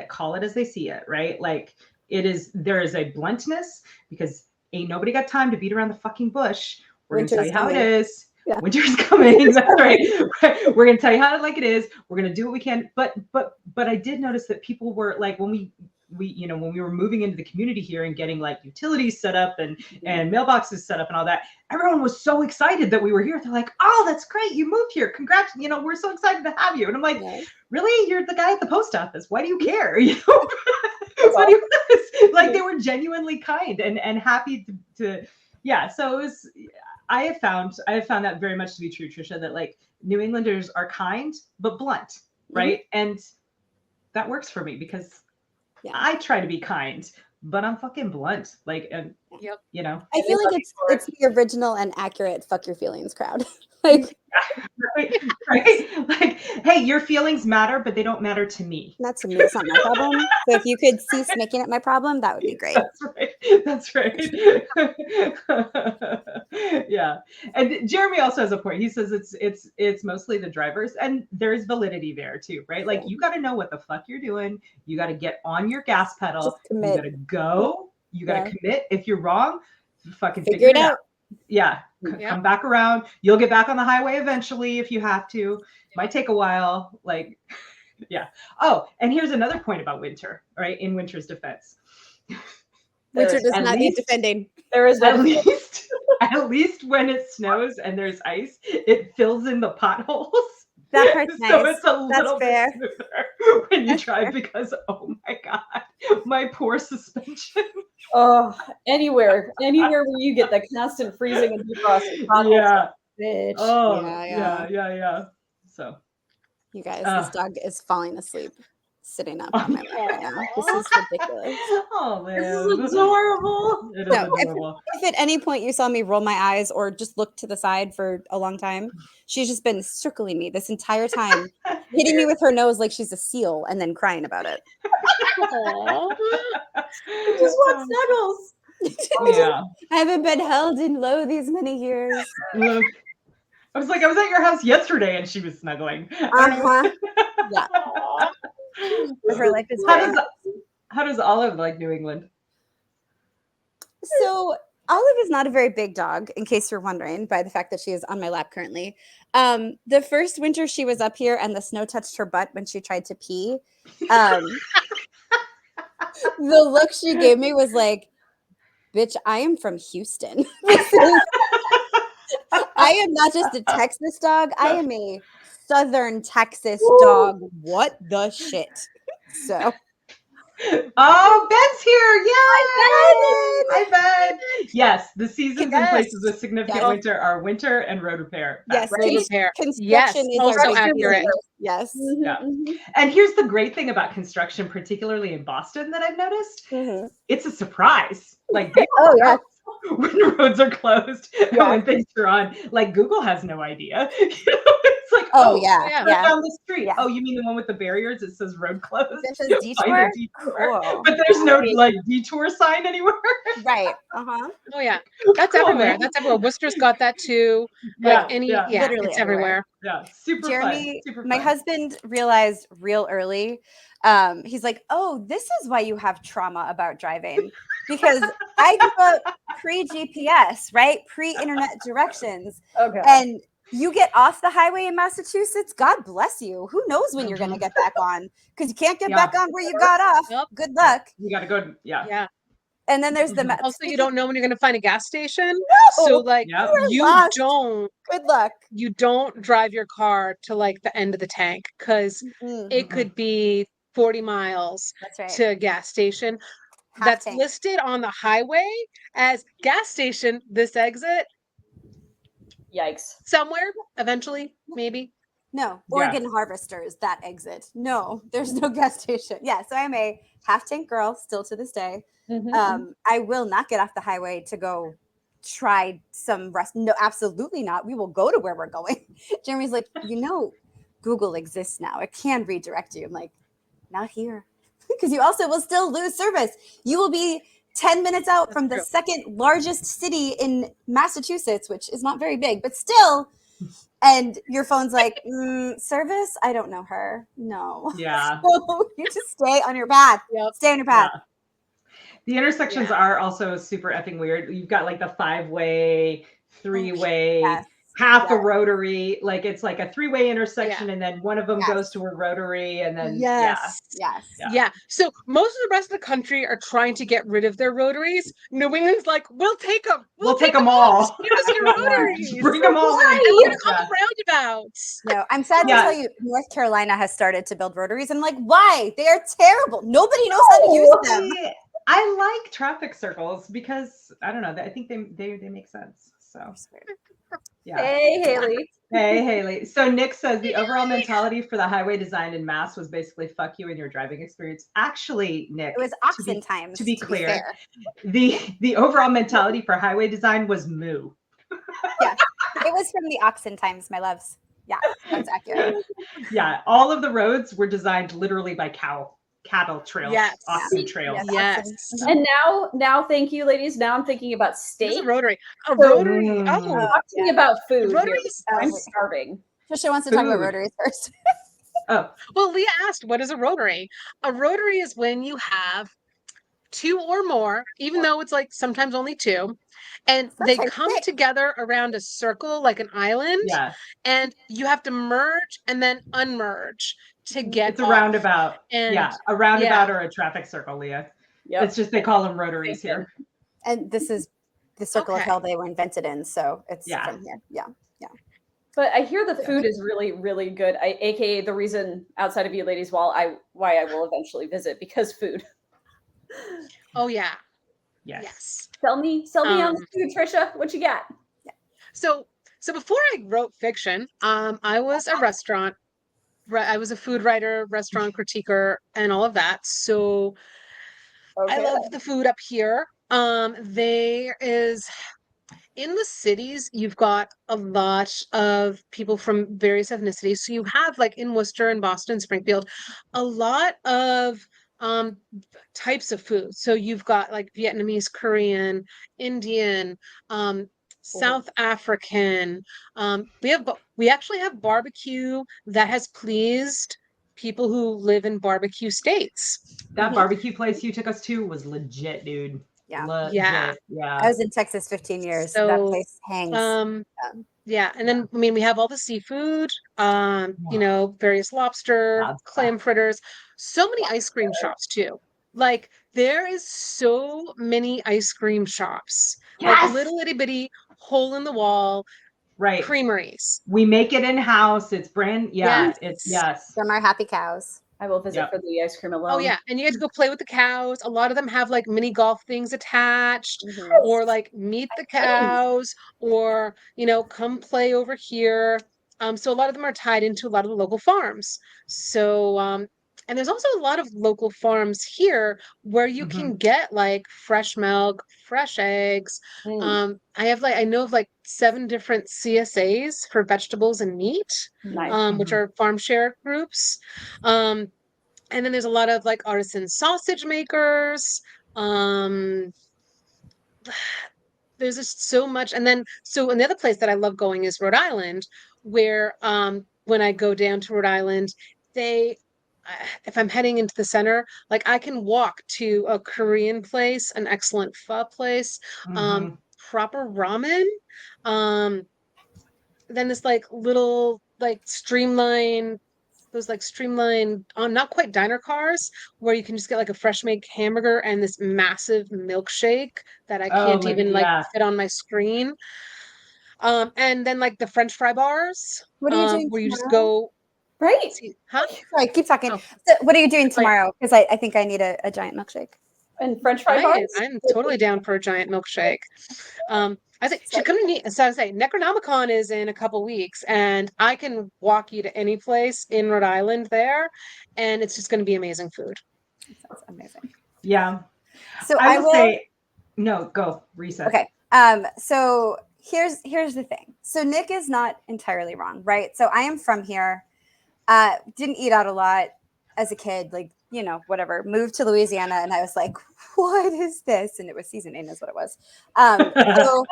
call it as they see it, right? Like there is a bluntness because ain't nobody got time to beat around the fucking bush. We're going to tell you how it is. Yeah. Winter's coming. That's right. We're going to tell you how it is. We're going to do what we can. But I did notice that people were like, when we when we were moving into the community here and getting like utilities set up and mailboxes set up and all that, everyone was so excited that we were here. They're like, oh, that's great. You moved here. Congrats. We're so excited to have you. And I'm like, really? You're the guy at the post office. Why do you care? What do you, like, they were genuinely kind and happy to yeah. So it was, I have found that very much to be true, Trisha, that like New Englanders are kind, but blunt. Right. And that works for me because I try to be kind, but I'm fucking blunt. Like, and I feel like it's the original and accurate fuck your feelings crowd. Like, right? Like, hey, your feelings matter, but they don't matter to me. Not to me. It's not my problem. So if you could cease making it my problem, that would be great. That's right. Yeah. And Jeremy also has a point. He says it's mostly the drivers, and there's validity there too, right? Like you got to know what the fuck you're doing. You got to get on your gas pedal. You got to go. You got to commit. If you're wrong, fucking figure it out. Yeah. Come back around. You'll get back on the highway eventually if you have to. Might take a while. Like, yeah. Oh, and here's another point about winter, right? In winter's defense. Winter does not need defending. There is at least when it snows and there's ice, it fills in the potholes. That part's nice. So it's a little fair. bit smoother when you drive because, oh my God, my poor suspension. Oh, anywhere where you get the constant freezing and defrosting. Yeah. Bitch. Oh, yeah. So, you guys, this dog is falling asleep, sitting up on my lap right now. This is ridiculous. Oh man, this is adorable. It is adorable. If at any point you saw me roll my eyes or just look to the side for a long time, she's just been circling me this entire time, hitting me with her nose like she's a seal, and then crying about it. Just want snuggles. Yeah. I haven't been held in low these many years. Look, I was like, I was at your house yesterday and she was snuggling. Yeah. But her life is how does Olive like New England? So Olive is not a very big dog, in case you're wondering, by the fact that she is on my lap currently. The first winter she was up here and the snow touched her butt when she tried to pee. The look she gave me was like, bitch, I am from Houston. I am not just a Texas dog. I am a Southern Texas dog. What the shit? So. Oh, Ben's here. Yay! Hi, Ben. Yes, the seasons and places with significant winter are winter and road repair. Yes, road repair. Construction is also accurate. Yes. Yeah. And here's the great thing about construction, particularly in Boston, that I've noticed. It's a surprise. Like they Oh yeah. when the roads are closed and Yeah. when things are on. Like Google has no idea. It's like, Oh yeah. yeah. turn down the street. Yeah. Oh, you mean the one with the barriers? It says road closed. This is Find a detour. detour. Cool. But there's no Right. like detour sign anywhere. Right. Uh-huh. Oh yeah. That's Cool, everywhere. man. That's everywhere. Worcester's got that too. Yeah, Like yeah, Literally it's everywhere. everywhere. yeah. Super Jeremy, fun. Super my fun. husband realized real early. He's like, "Oh, this is why you have trauma about driving, because I grew up pre-GPS, right? Pre-internet directions, Okay. and you get off the highway in Massachusetts. God bless you. Who knows when you're going to get back on? Because you can't get Yeah. back on where you got off. Yep. Good luck. You gotta go. Yeah. Yeah. And then there's the Also, you don't know when you're going to find a gas station. No, So like Yep. you lost. don't Good luck. drive your car to like the end of the tank because Mm, it could be 40 miles that's right. to a gas station Half that's tank. listed on the highway as gas station, this exit, Yikes. somewhere eventually, maybe. No, Yeah. Oregon Harvesters, that exit. No, there's no gas station. Yeah, so I'm a half tank girl still to this day. I will not get off the highway to go try some rest. No, absolutely not. We will go to where we're going. Jeremy's like, Google exists now. It can redirect you. I'm like, not here. Because you also will still lose service. You will be 10 minutes out from the true. second largest city in Massachusetts, which is not very big, but still. And your phone's like, service? I don't know her. No. Yeah. So you just stay on your path. Yep. Stay on your path. Yeah. The intersections are also super effing weird. You've got like the 5-way, 3-way, Yes. half a Yes. rotary. Like it's like a 3-way intersection, and then one of them Yes. goes to a rotary, and then Yes. Yeah. So most of the rest of the country are trying to get rid of their rotaries. New England's like, we'll take them. We'll take them all. Give us your rotaries. Bring them all in. And we're gonna call them roundabouts. No, I'm sad to Yeah. tell you, North Carolina has started to build rotaries. And I'm like, why? They are terrible. Nobody knows how to use them. I like traffic circles because I don't know. I think they make sense. So yeah. Hey, Haley. Hey, Haley. So Nick says the overall mentality for the highway design in Mass was basically fuck you in your driving experience. Actually, Nick, It was oxen times. to be clear, fair. the overall mentality for highway design was moo. Yeah, it was from the oxen times, my loves. Yeah, that's accurate. Yeah, all of the roads were designed literally by cattle trails, Yes. oxen trails. Yes. Yes. And now, thank you, ladies. Now I'm thinking about It's steak. a rotary. A rotary. Mm. Oh, Talking about food. here. rotaries. I'm starving. Trisha wants to talk about Food. rotaries first. Oh, Well, Leah asked, what is a rotary? A rotary is when you have two or more, even though it's like sometimes only two, and they Sometimes come six. together around a circle like an island, yeah. and you have to merge and then unmerge to get It's a off. roundabout. And Yeah, a roundabout or a traffic circle, Leah. Yep. It's just they call them rotaries here. And this is the circle of Okay. hell they were invented in. So it's Yeah. from here. Yeah. But I hear the food is really, really good. AKA the reason outside of you ladies why I will eventually visit, because food. Oh yeah. Yes. Yes. Sell me on the food, Trisha. What you got? So before I wrote fiction, I was a I was a food writer, restaurant critiquer, and all of that. So I Okay. love the food up here. There is in the cities, you've got a lot of people from various ethnicities. So you have like in Worcester and Boston, Springfield, a lot of types of food. So you've got like Vietnamese, Korean, Indian, South African. We actually have barbecue that has pleased people who live in barbecue states. That barbecue place you took us to was legit, dude. Yeah. Legit. Yeah. Yeah. I was in Texas 15 years. So that place hangs. Yeah, and then I mean we have all the seafood, various lobster, clam fritters, so many ice cream shops too. Like there is so many ice cream shops, like little itty bitty hole in the wall, Right. creameries. We make it in house. It's brand. Yeah. It's yes. From our happy cows. I will visit for the ice cream alone. Oh yeah, and you get to go play with the cows. A lot of them have like mini golf things attached, or like meet the cows, or come play over here. So a lot of them are tied into a lot of the local farms. So And there's also a lot of local farms here where you can get like fresh milk, fresh eggs. Mm, I know of like 7 different CSAs for vegetables and meat, nice. which are farm share groups. Um, and then there's a lot of like artisan sausage makers. Um, there's just so much. And then, so another place that I love going is Rhode Island, where when I go down to Rhode Island, they, if I'm heading into the center, like I can walk to a Korean place, an excellent pho place, Mm-hmm. proper ramen, um, then this like little like streamlined those like streamlined not quite diner cars where you can just get like a fresh make hamburger and this massive milkshake that I Oh can't my god, even like yeah. fit on my screen. And then like the French fry bars, What are you doing where you just tomorrow? go Right. see, huh? Sorry, keep talking. Oh, So what are you doing like tomorrow? Because I think I need a giant milkshake. And French fry bars? I'm totally down for a giant milkshake. I think So should come to so I say Necronomicon is in a couple weeks, and I can walk you to any place in Rhode Island there, and it's just going to be amazing food. sounds amazing. Yeah. So I I will will. say, no, go, Risa. Okay. So here's the thing. So Nick is not entirely wrong, right? So I am from here. Didn't eat out a lot as a kid, like, whatever. Moved to Louisiana and I was like, what is this? And it was seasoning is what it was. So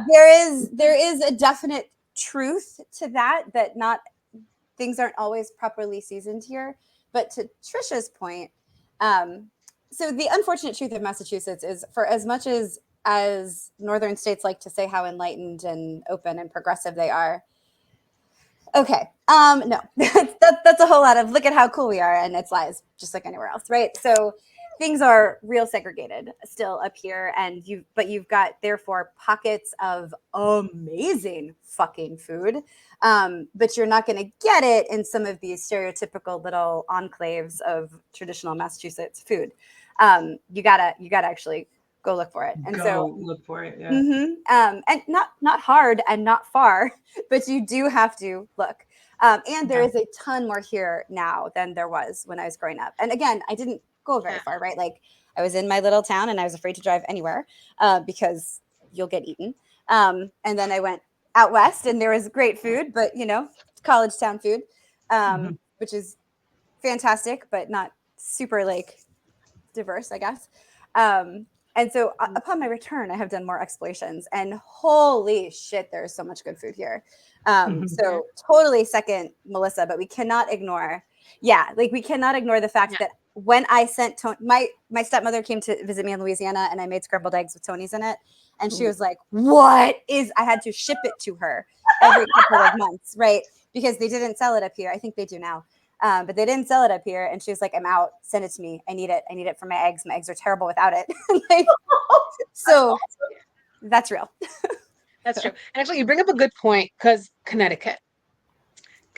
there is a definite truth to that not things aren't always properly seasoned here. But to Trisha's point, so the unfortunate truth of Massachusetts is, for as much as northern states like to say how enlightened and open and progressive they are, okay, no, that's a whole lot of look at how cool we are, and it's lies, just like anywhere else, right? So things are real segregated still up here, and you've got therefore pockets of amazing fucking food, but you're not going to get it in some of these stereotypical little enclaves of traditional Massachusetts food. You gotta actually go look for it, and Go look for it. Yeah. and not hard and not far, but you do have to look. And there is a ton more here now than there was when I was growing up. And again, I didn't go very far, right? Like I was in my little town and I was afraid to drive anywhere because you'll get eaten. And then I went out west and there was great food, but college town food, which is fantastic, but not super like diverse, I guess. And so upon my return, I have done more explorations, and holy shit, there's so much good food here. So totally second Melissa, but we cannot ignore, we cannot ignore the fact that when I sent my stepmother came to visit me in Louisiana, and I made scrambled eggs with Tony's in it, and she was like, I had to ship it to her every couple of months, right? Because they didn't sell it up here. I think they do now. But they didn't sell it up here. And she was like, I'm out. Send it to me. I need it. I need it for my eggs. My eggs are terrible without it. So that's real. That's true. And actually, you bring up a good point because Connecticut.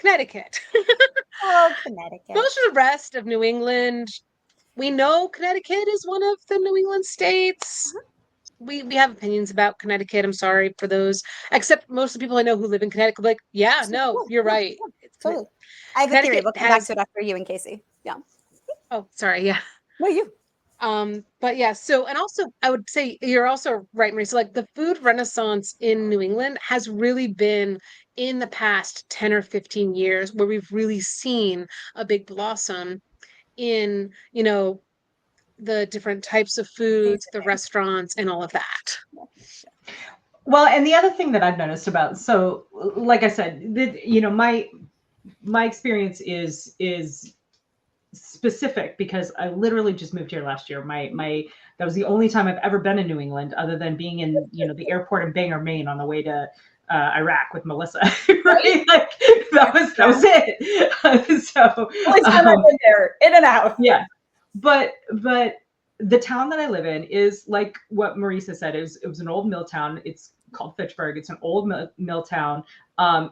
Oh, Connecticut. Most of the rest of New England, we know Connecticut is one of the New England states. We have opinions about Connecticut. I'm sorry for those, except most of the people I know who live in Connecticut. Like, you're right. Totally. I have a theory. We'll come back to it after you and Kacey. Yeah. Oh, sorry. Yeah. No, you. But yeah, so, and also I would say you're also right, Marisa, like the food renaissance in New England has really been in the past 10 or 15 years where we've really seen a big blossom in, the different types of foods, the restaurants, and all of that. Well, and the other thing that I've noticed about, so like I said, my experience is specific because I literally just moved here last year. That was the only time I've ever been in New England, other than being in the airport in Bangor, Maine, on the way to Iraq with Melissa. Right? Like that was it. So Only time I've been there, in and out. Yeah, but the town that I live in is like what Marisa said. It was an old mill town. It's called Fitchburg. It's an old mill town.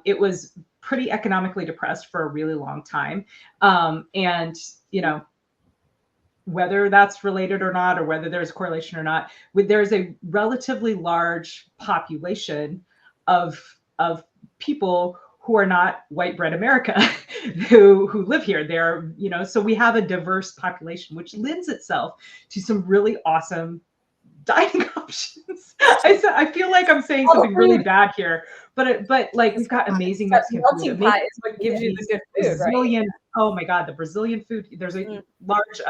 It was pretty economically depressed for a really long time. And whether that's related or not, or whether there's a correlation or not, there's a relatively large population of people who are not white bread America who live here. They're, you know, so we have a diverse population, which lends itself to some really awesome dining options. I feel like I'm saying something really bad here, but like we've got amazing Mexican food. Melting pot is what gives you the good food, Brazilian, right? oh my God, the Brazilian food. There's a large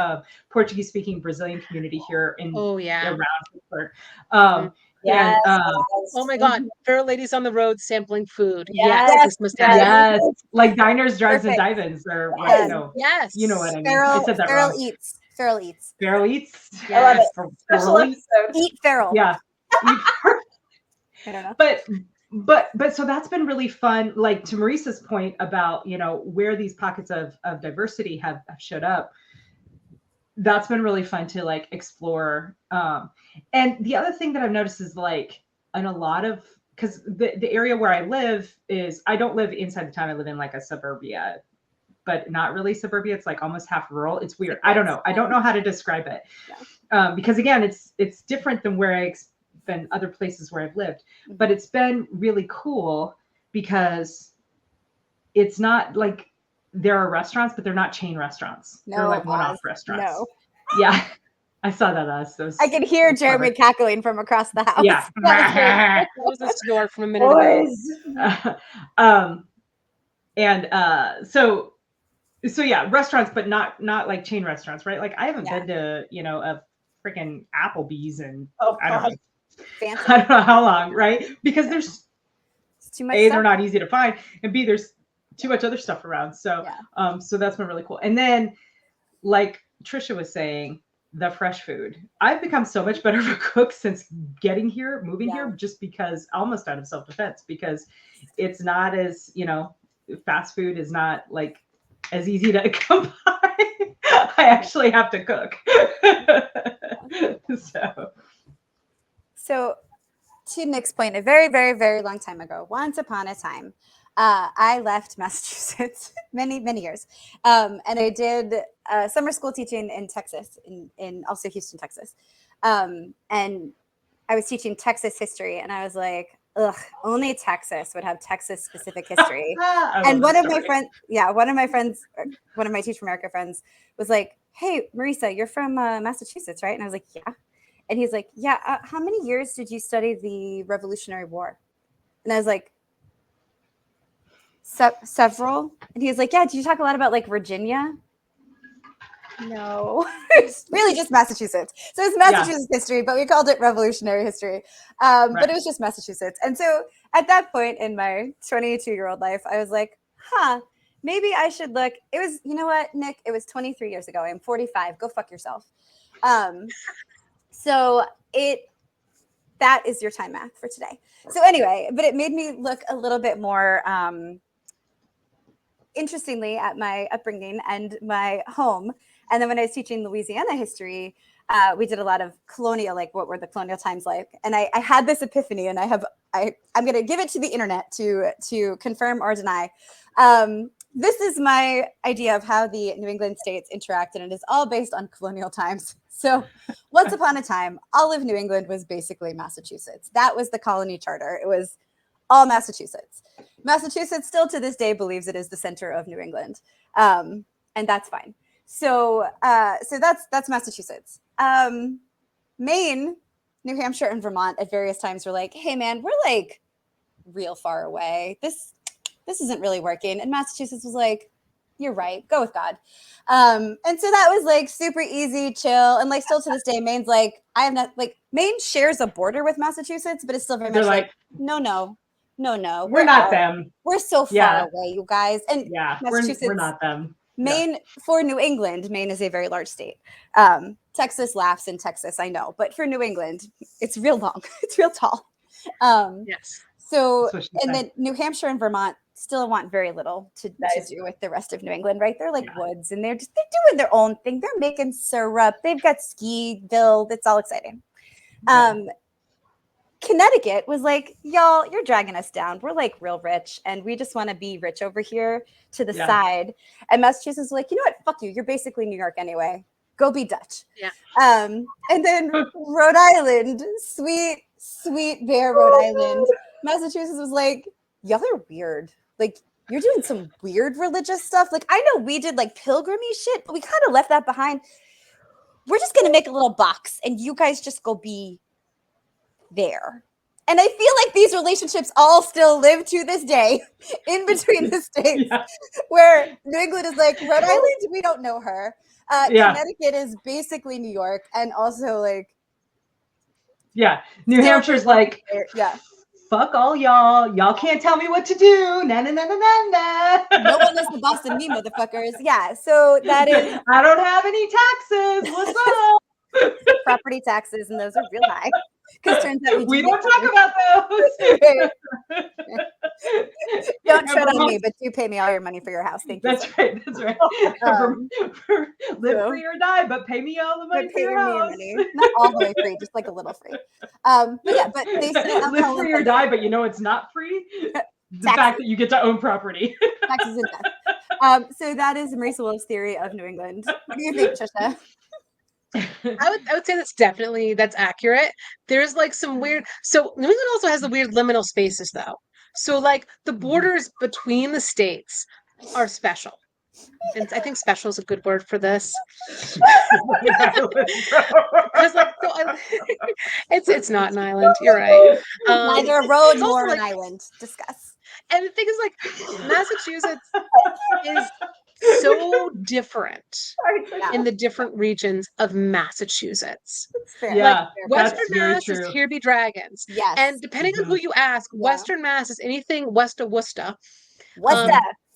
Portuguese speaking Brazilian community here in around Pittsburgh. Yes. Oh my God, feral ladies on the road sampling food. Yes. Yes, this must happen. Yes, like diners, drives, and Perfect. dive-ins, or Yes. you know what I mean. Feral, I said that feral wrong. eats. Feral eats. Feral eats. I love it. For Special episode. Eat feral. Yeah. I don't know. But so that's been really fun. Like to Marisa's point about, you know, where these pockets of diversity have showed up. That's been really fun to like explore. And the other thing that I've noticed is like in a lot of, because the area where I live is, I don't live inside the town. I live in like a suburbia, but not really suburbia. It's like almost half rural. It's weird. I don't know. I don't know how to describe it. Because again, it's different than than other places where I've lived, but it's been really cool because it's not like there are restaurants, but they're not chain restaurants. They're like one-off restaurants. No. Yeah. I saw that. I could hear Jeremy cackling from across the house. Yeah. That was a snore from a minute ago. So yeah, restaurants, but not like chain restaurants, right? Like I haven't been to, you know, a freaking Applebee's and I don't know how long, right? Because there's too much A, stuff. they're not easy to find, and B, there's too much other stuff around. So so that's been really cool. And then like Trisha was saying, the fresh food. I've become so much better of a cook since moving here, just because almost out of self-defense, because it's not as, you know, fast food is not like as easy to come by. I actually have to cook. So to Nick's point, a very, very, very long time ago, once upon a time, I left Massachusetts many, many years. And I did summer school teaching in Texas, in also Houston, Texas. And I was teaching Texas history, and I was like, ugh, only Texas would have Texas specific history. And one of my Teach for America friends was like, hey, Marisa, you're from Massachusetts, right? And I was like, yeah. And he's like, yeah, how many years did you study the Revolutionary War? And I was like, several. And he was like, yeah, did you talk a lot about like Virginia? No, it's really just Massachusetts. So it's Massachusetts history, but we called it Revolutionary history. But it was just Massachusetts. And so at that point in my 22-year-old life, I was like, maybe I should look. It was, you know what, Nick, it was 23 years ago. I'm 45. Go fuck yourself. So that is your time math for today. So anyway, but it made me look a little bit more interestingly at my upbringing and my home. And then when I was teaching Louisiana history, we did a lot of colonial, like what were the colonial times like? And I had this epiphany, and I'm going to give it to the internet to confirm or deny. This is my idea of how the New England states interacted, and it is all based on colonial times. So once upon a time, all of New England was basically Massachusetts. That was the colony charter. It was all Massachusetts. Massachusetts still to this day believes it is the center of New England. And that's fine. So that's Massachusetts. Maine, New Hampshire, and Vermont at various times were like, hey man, we're like real far away. This isn't really working. And Massachusetts was like, you're right, go with God. And so that was like super easy, chill. And like still to this day, Maine's like, Maine shares a border with Massachusetts, but it's still very much like, no. We're not them. We're so far away, you guys. And Massachusetts, we're not them. Maine, for New England, Maine is a very large state. Texas laughs in Texas, I know. But for New England, it's real long. It's real tall. Yes. So, and then New Hampshire and Vermont still want very little to do with the rest of New England, right? They're like woods, and they're doing their own thing. They're making syrup. They've got Skiville. It's all exciting. Connecticut was like, y'all, you're dragging us down. We're like real rich, and we just want to be rich over here to the side. And Massachusetts was like, you know what? Fuck you. You're basically New York anyway. Go be Dutch. Yeah. And then Rhode Island, sweet bear Rhode Island. Massachusetts was like, y'all are weird. like you're doing some weird religious stuff. Like I know we did like pilgrimage shit, but we kind of left that behind. We're just gonna make a little box, and you guys just go be there. And I feel like these relationships all still live to this day in between the states, where New England is like Rhode Island, we don't know her. Connecticut is basically New York, and also like New Hampshire's like fuck all y'all. Y'all can't tell me what to do. Na na na na na na. No one is the boss of me, motherfuckers. Yeah, so that is. I don't have any taxes. What's up? Property taxes, and those are real high. Because turns out we don't talk about those. Don't tread on me, but do pay me all your money for your house. Thank you. That's right. That's right. Live free or die, but pay me all the money for your house. Not all the way free, just like a little free. But they say live free or die, but you know it's not free. The fact that you get to own property. Taxes and death. So that is Marisa Wolf's theory of New England. What do you think, Trisha? I would say that's accurate. There's like some weird, so New England also has the weird liminal spaces though. So like the borders between the states are special. And I think special is a good word for this. Because like it's not an island. You're right. Neither a road nor an island. Discuss. And the thing is like Massachusetts is so different in the different regions of Massachusetts. Yeah, like Western Mass is Here Be Dragons. Yes. And depending on who you ask, Western Mass is anything west of Worcester.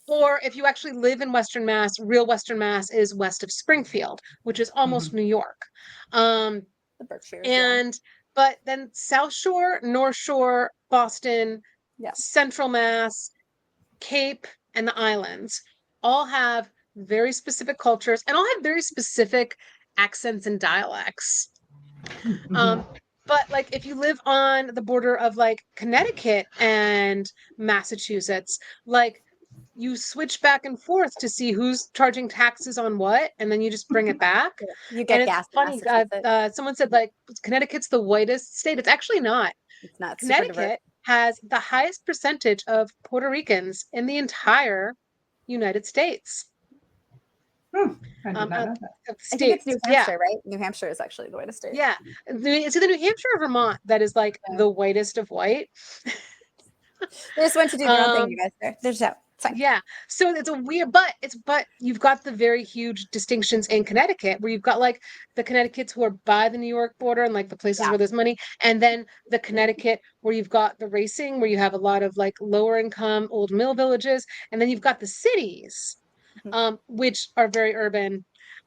Or if you actually live in Western Mass, real Western Mass is west of Springfield, which is almost New York. The Berkshires. But then South Shore, North Shore, Boston, Central Mass, Cape, and the islands all have very specific cultures and all have very specific accents and dialects. But like if you live on the border of like Connecticut and Massachusetts, like you switch back and forth to see who's charging taxes on what, and then you just bring it back. You get gas. Funny, someone said like Connecticut's the whitest state. It's actually not. It's not. Connecticut has the highest percentage of Puerto Ricans in the entire United States. I did not know that. I think it's New Hampshire, right? New Hampshire is actually the whitest state. Yeah. It's either New Hampshire or Vermont that is like the whitest of white. They just went to do their own thing, you guys. There's that. Yeah. So it's a weird, but you've got the very huge distinctions in Connecticut where you've got like the Connecticut's who are by the New York border and like the places where there's money. And then the Connecticut where you've got the racing, where you have a lot of like lower income old mill villages. And then you've got the cities, which are very urban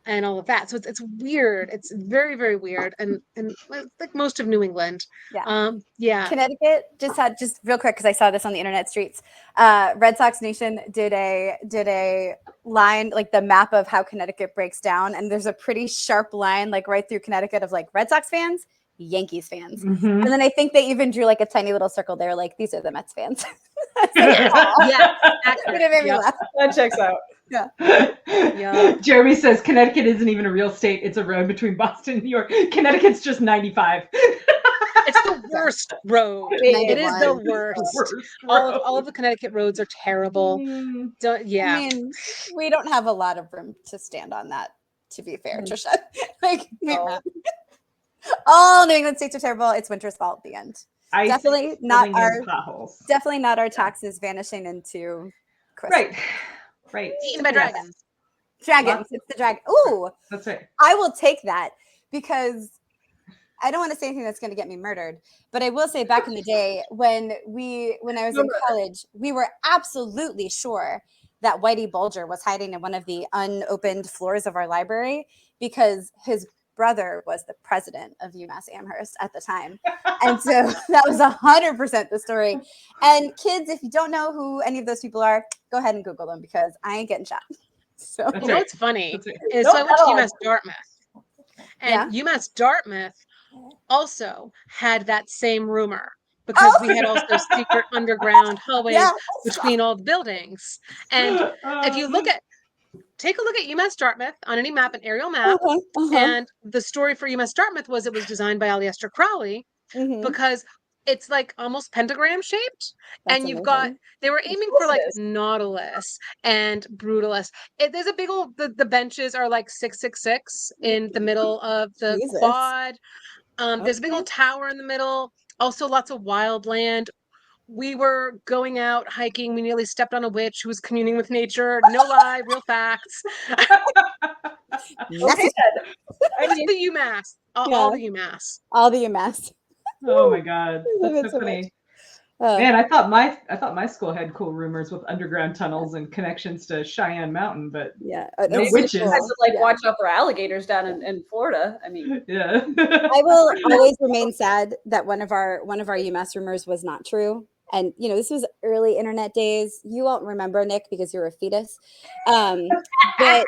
and all of that. So it's weird. It's very, very weird. And like most of New England. Connecticut just real quick, because I saw this on the internet streets. Red Sox Nation did a line, like the map of how Connecticut breaks down. And there's a pretty sharp line like right through Connecticut of like Red Sox fans, Yankees fans. And then I think they even drew like a tiny little circle there, like these are the Mets fans. That checks out. Jeremy says Connecticut isn't even a real state. It's a road between Boston and New York. Connecticut's just 95. It's the worst road. It is the worst. All of the Connecticut roads are terrible. I mean, we don't have a lot of room to stand on that, to be fair, Trisha. All New England states are terrible. It's winter's fault. The end. Definitely not our taxes vanishing into Christmas. Right. Eaten by dragons. Dragons. It's the dragon. Ooh. That's right. I will take that, because I don't want to say anything that's going to get me murdered, but I will say back in the day when I was in college, we were absolutely sure that Whitey Bulger was hiding in one of the unopened floors of our library because his brother was the president of UMass Amherst at the time. And so that was 100% the story. And kids, if you don't know who any of those people are, go ahead and Google them, because I ain't getting shot. So you know what's funny is so I went to UMass Dartmouth, and UMass Dartmouth also had that same rumor, because we had also secret underground hallways between all the buildings. And if you take a look at UMass Dartmouth on any map, an aerial map, and the story for UMass Dartmouth was it was designed by Aleister Crowley, because it's like almost pentagram shaped, That's and you've got amazing. they were Of aiming course for it like is. Nautilus and Brutalist. There's a big old the benches are like 666 in the middle of the Jesus. quad. There's a big Okay. old tower in the middle. Also, lots of wildland. We were going out hiking. We nearly stepped on a witch who was communing with nature. No lie, real facts. Okay, then. I Just mean, the UMass, all Yeah, the UMass. all the UMass. Oh my God, I love that's it so so much. funny. Uh, Man, I thought my school had cool rumors with underground tunnels and connections to Cheyenne Mountain, but yeah, no maybe it's you witches. guys cool. would like Yeah. watch out for alligators down in Florida. I mean, Yeah. I will always remain sad that one of our UMass rumors was not true. And this was early internet days. You won't remember, Nick, because you're a fetus. But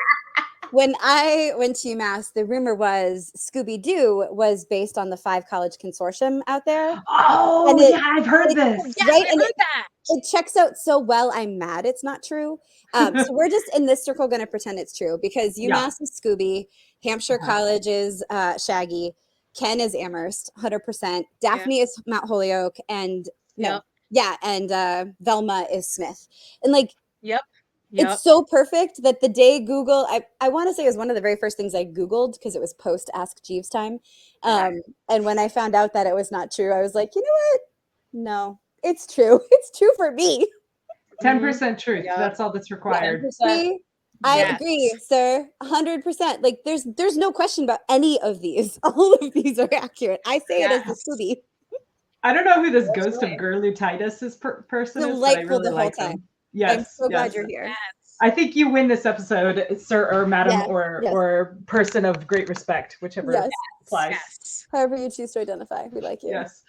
when I went to UMass, the rumor was Scooby Doo was based on the 5 college consortium out there, Oh and yeah, I've heard it this. Yes, right, I and heard that. it checks out so well. I'm mad it's not true. So we're just in this circle going to pretend it's true because Yeah. UMass is Scooby, Hampshire Uh-huh. College is Shaggy, Ken is Amherst, 100%. Daphne is Mount Holyoke, and Yep. and Velma is Smith. And like Yep. it's so perfect that the day Google, I want to say it was one of the very first things I Googled because it was post Ask Jeeves time. And when I found out that it was not true, I was like, you know what? No, it's true. It's true for me. 10% truth. Yeah. That's all that's required. 10%. See, I Yes. agree, sir. 100%. Like there's no question about any of these. All of these are accurate. I say it as the Yes. Scooby. I don't know who this That's ghost right. of person is, but I Delightful really the whole like time. them. I'm Yes, so glad yes. you're here. Yes. I think you win this episode, sir or madam, Yeah, or yes. or person of great respect, whichever Yes. applies. Yes. However you choose to identify, we like you. Yes,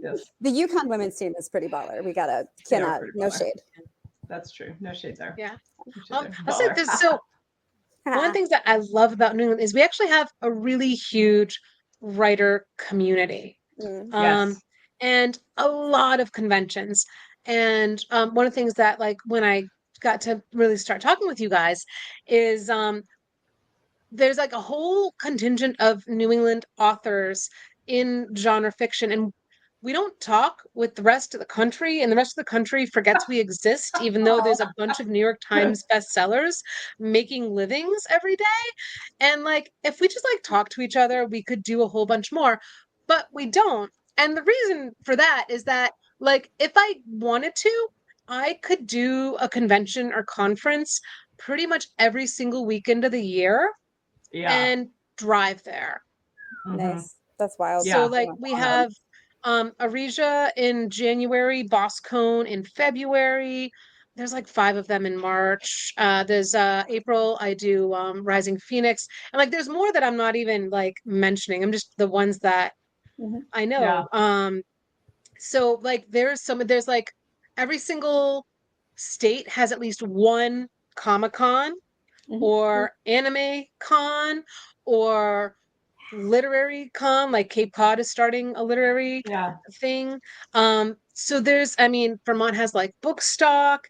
yes, The Yukon women's team is pretty baller. We They are cannot, pretty no baller. shade. That's true. No shade there. Yeah. No shade there. I'll say Baller. this. So one of the things that I love about New England is we actually have a really huge writer community. Mm. Yes. And a lot of conventions. And one of the things that like when I got to really start talking with you guys is there's like a whole contingent of New England authors in genre fiction, and we don't talk with the rest of the country, and the rest of the country forgets we exist, even though there's a bunch of New York Times bestsellers making livings every day. And like, if we just like talk to each other, we could do a whole bunch more, but we don't. And the reason for that is that, like, if I wanted to, I could do a convention or conference pretty much every single weekend of the year Yeah. and drive there. Mhm. Nice. That's wild. Yeah. So like we have Arisia in January, Boscone in February. There's like 5 of them in March. There's April, I do Rising Phoenix. And like there's more that I'm not even like mentioning. I'm just the ones that Mhm. I know. Yeah. So like there's like every single state has at least one Comic-Con Mhm. or anime con or literary con, like Cape Cod is starting a literary Yeah. thing. So I mean, Vermont has like Bookstock,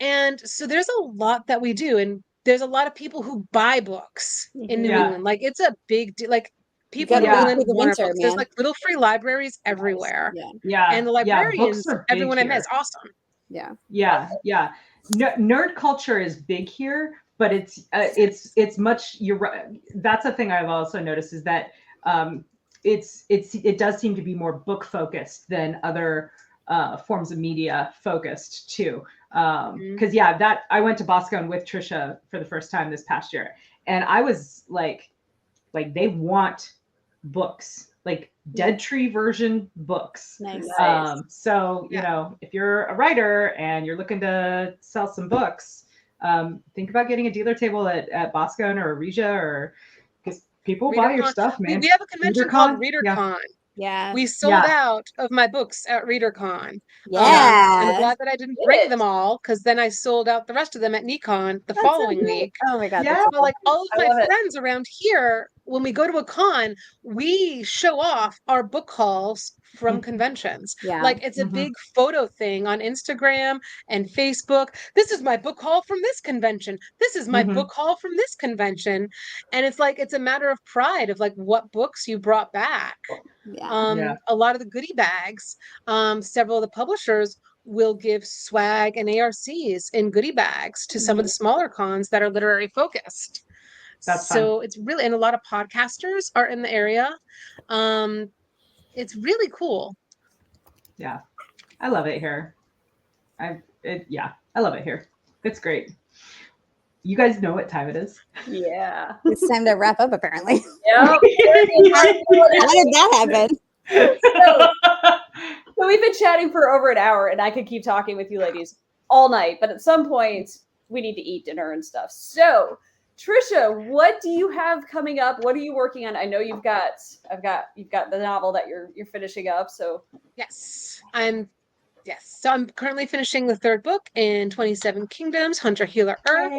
and so there's a lot that we do, and there's a lot of people who buy books in New Mhm. Yeah. England. Like it's a big deal. Like You people in gotta New Yeah. wait England through the want our winter, books. There's man. like little free libraries Nice. everywhere, Yeah. Yeah. and the Yeah. Books librarians, are big everyone I met here. is awesome. Yeah. Yeah. Yeah. Nerd culture is big here, but it's much. You're right. That's a thing I've also noticed is that it does seem to be more book focused than other forms of media focused too. Because that I went to Boscone with Trisha for the first time this past year, and I was like they want books, like Dead Tree version books. Nice. Nice. So Yeah. if you're a writer and you're looking to sell some books, think about getting a dealer table at Boscone or Arisia, or because people buy your ReaderCon. stuff, man. We have a convention called ReaderCon, yeah, ReaderCon. Yeah. We sold yeah, out of my books at ReaderCon. yeah. I'm Yeah. glad that I didn't Did bring it. them all because then I sold out the rest of them at Nikon the That's so following great. week. Oh my God. Yeah. That's But like all of I my love it. friends around here, when we go to a con, we show off our book hauls from conventions. Yeah. Like it's a big photo thing on Instagram and Facebook. This is my book haul from this convention. This is my book haul from this convention. And it's like, it's a matter of pride of like what books you brought back. Yeah. A lot of the goodie bags, several of the publishers will give swag and ARCs in goodie bags to some of the smaller cons that are literary focused. That's so fun. it's really, and a lot of podcasters are in the area. It's really cool. Yeah, I love it here. I love it here. It's great. You guys know what time it is? Yeah. It's time to wrap up, apparently. Yep. How did that happen? So we've been chatting for over an hour, and I could keep talking with you ladies all night, but at some point we need to eat dinner and stuff. So Trisha, what do you have coming up? What are you working on? I know you've got the novel that you're finishing up. So Yes. So I'm currently finishing the third book in 27 Kingdoms, Hunter Healer Earth.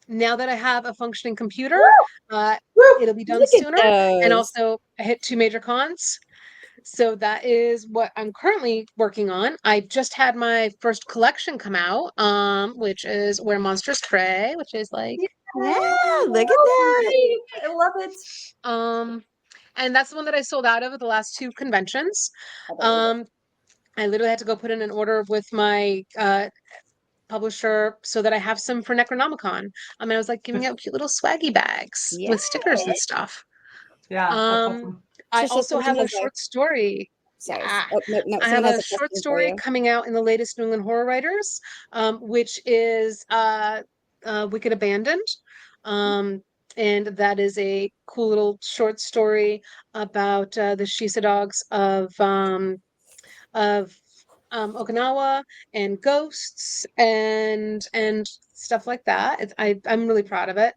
Now that I have a functioning computer, it'll be done sooner. And also I hit 2 major cons. So that is what I'm currently working on. I just had my first collection come out, which is Where Monsters Prey, which is like, look at that. I love it. And that's the one that I sold out of at the last 2 conventions. I literally had to go put in an order with my publisher so that I have some for Necronomicon. I was like giving out cute little swaggy bags with stickers and stuff. Yeah, that's awesome. I also have a short story. Sorry. I have a short story coming out in the latest New England Horror Writers, which is Wicked Abandoned. And that is a cool little short story about the Shisa dogs of Okinawa and ghosts and stuff like that. I'm really proud of it.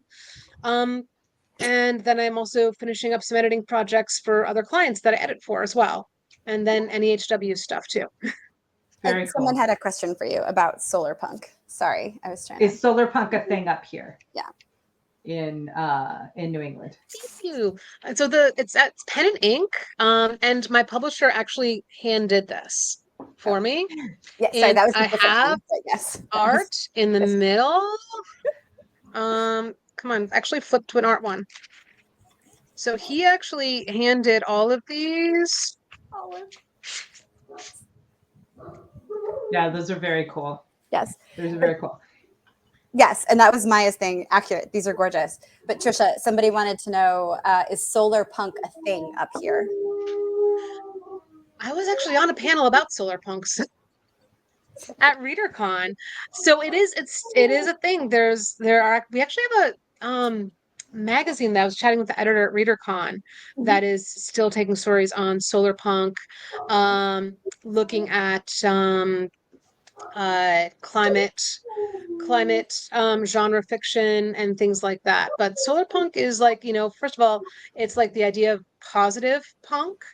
And then I'm also finishing up some editing projects for other clients that I edit for as well. And then NEHW stuff too. Very cool. Someone had a question for you about solar punk. Sorry, I was trying. Is solar punk a thing up here? Yeah. In New England. Thank you. So it's pen and ink. And my publisher actually hand did this for me. Yeah, sorry, that was I have yes. art in the middle. Come on, actually flip to an art one. So he actually handed all of these. Yeah, those are very cool. Yes. Those are very cool. Yes, and that was Maya's thing. Accurate. These are gorgeous. But Trisha, somebody wanted to know, is solar punk a thing up here? I was actually on a panel about solar punks at ReaderCon. So it is a thing. We actually have a magazine that I was chatting with the editor at ReaderCon that is still taking stories on solar punk, looking at climate genre fiction and things like that. But solar punk is like, first of all, it's like the idea of positive punk,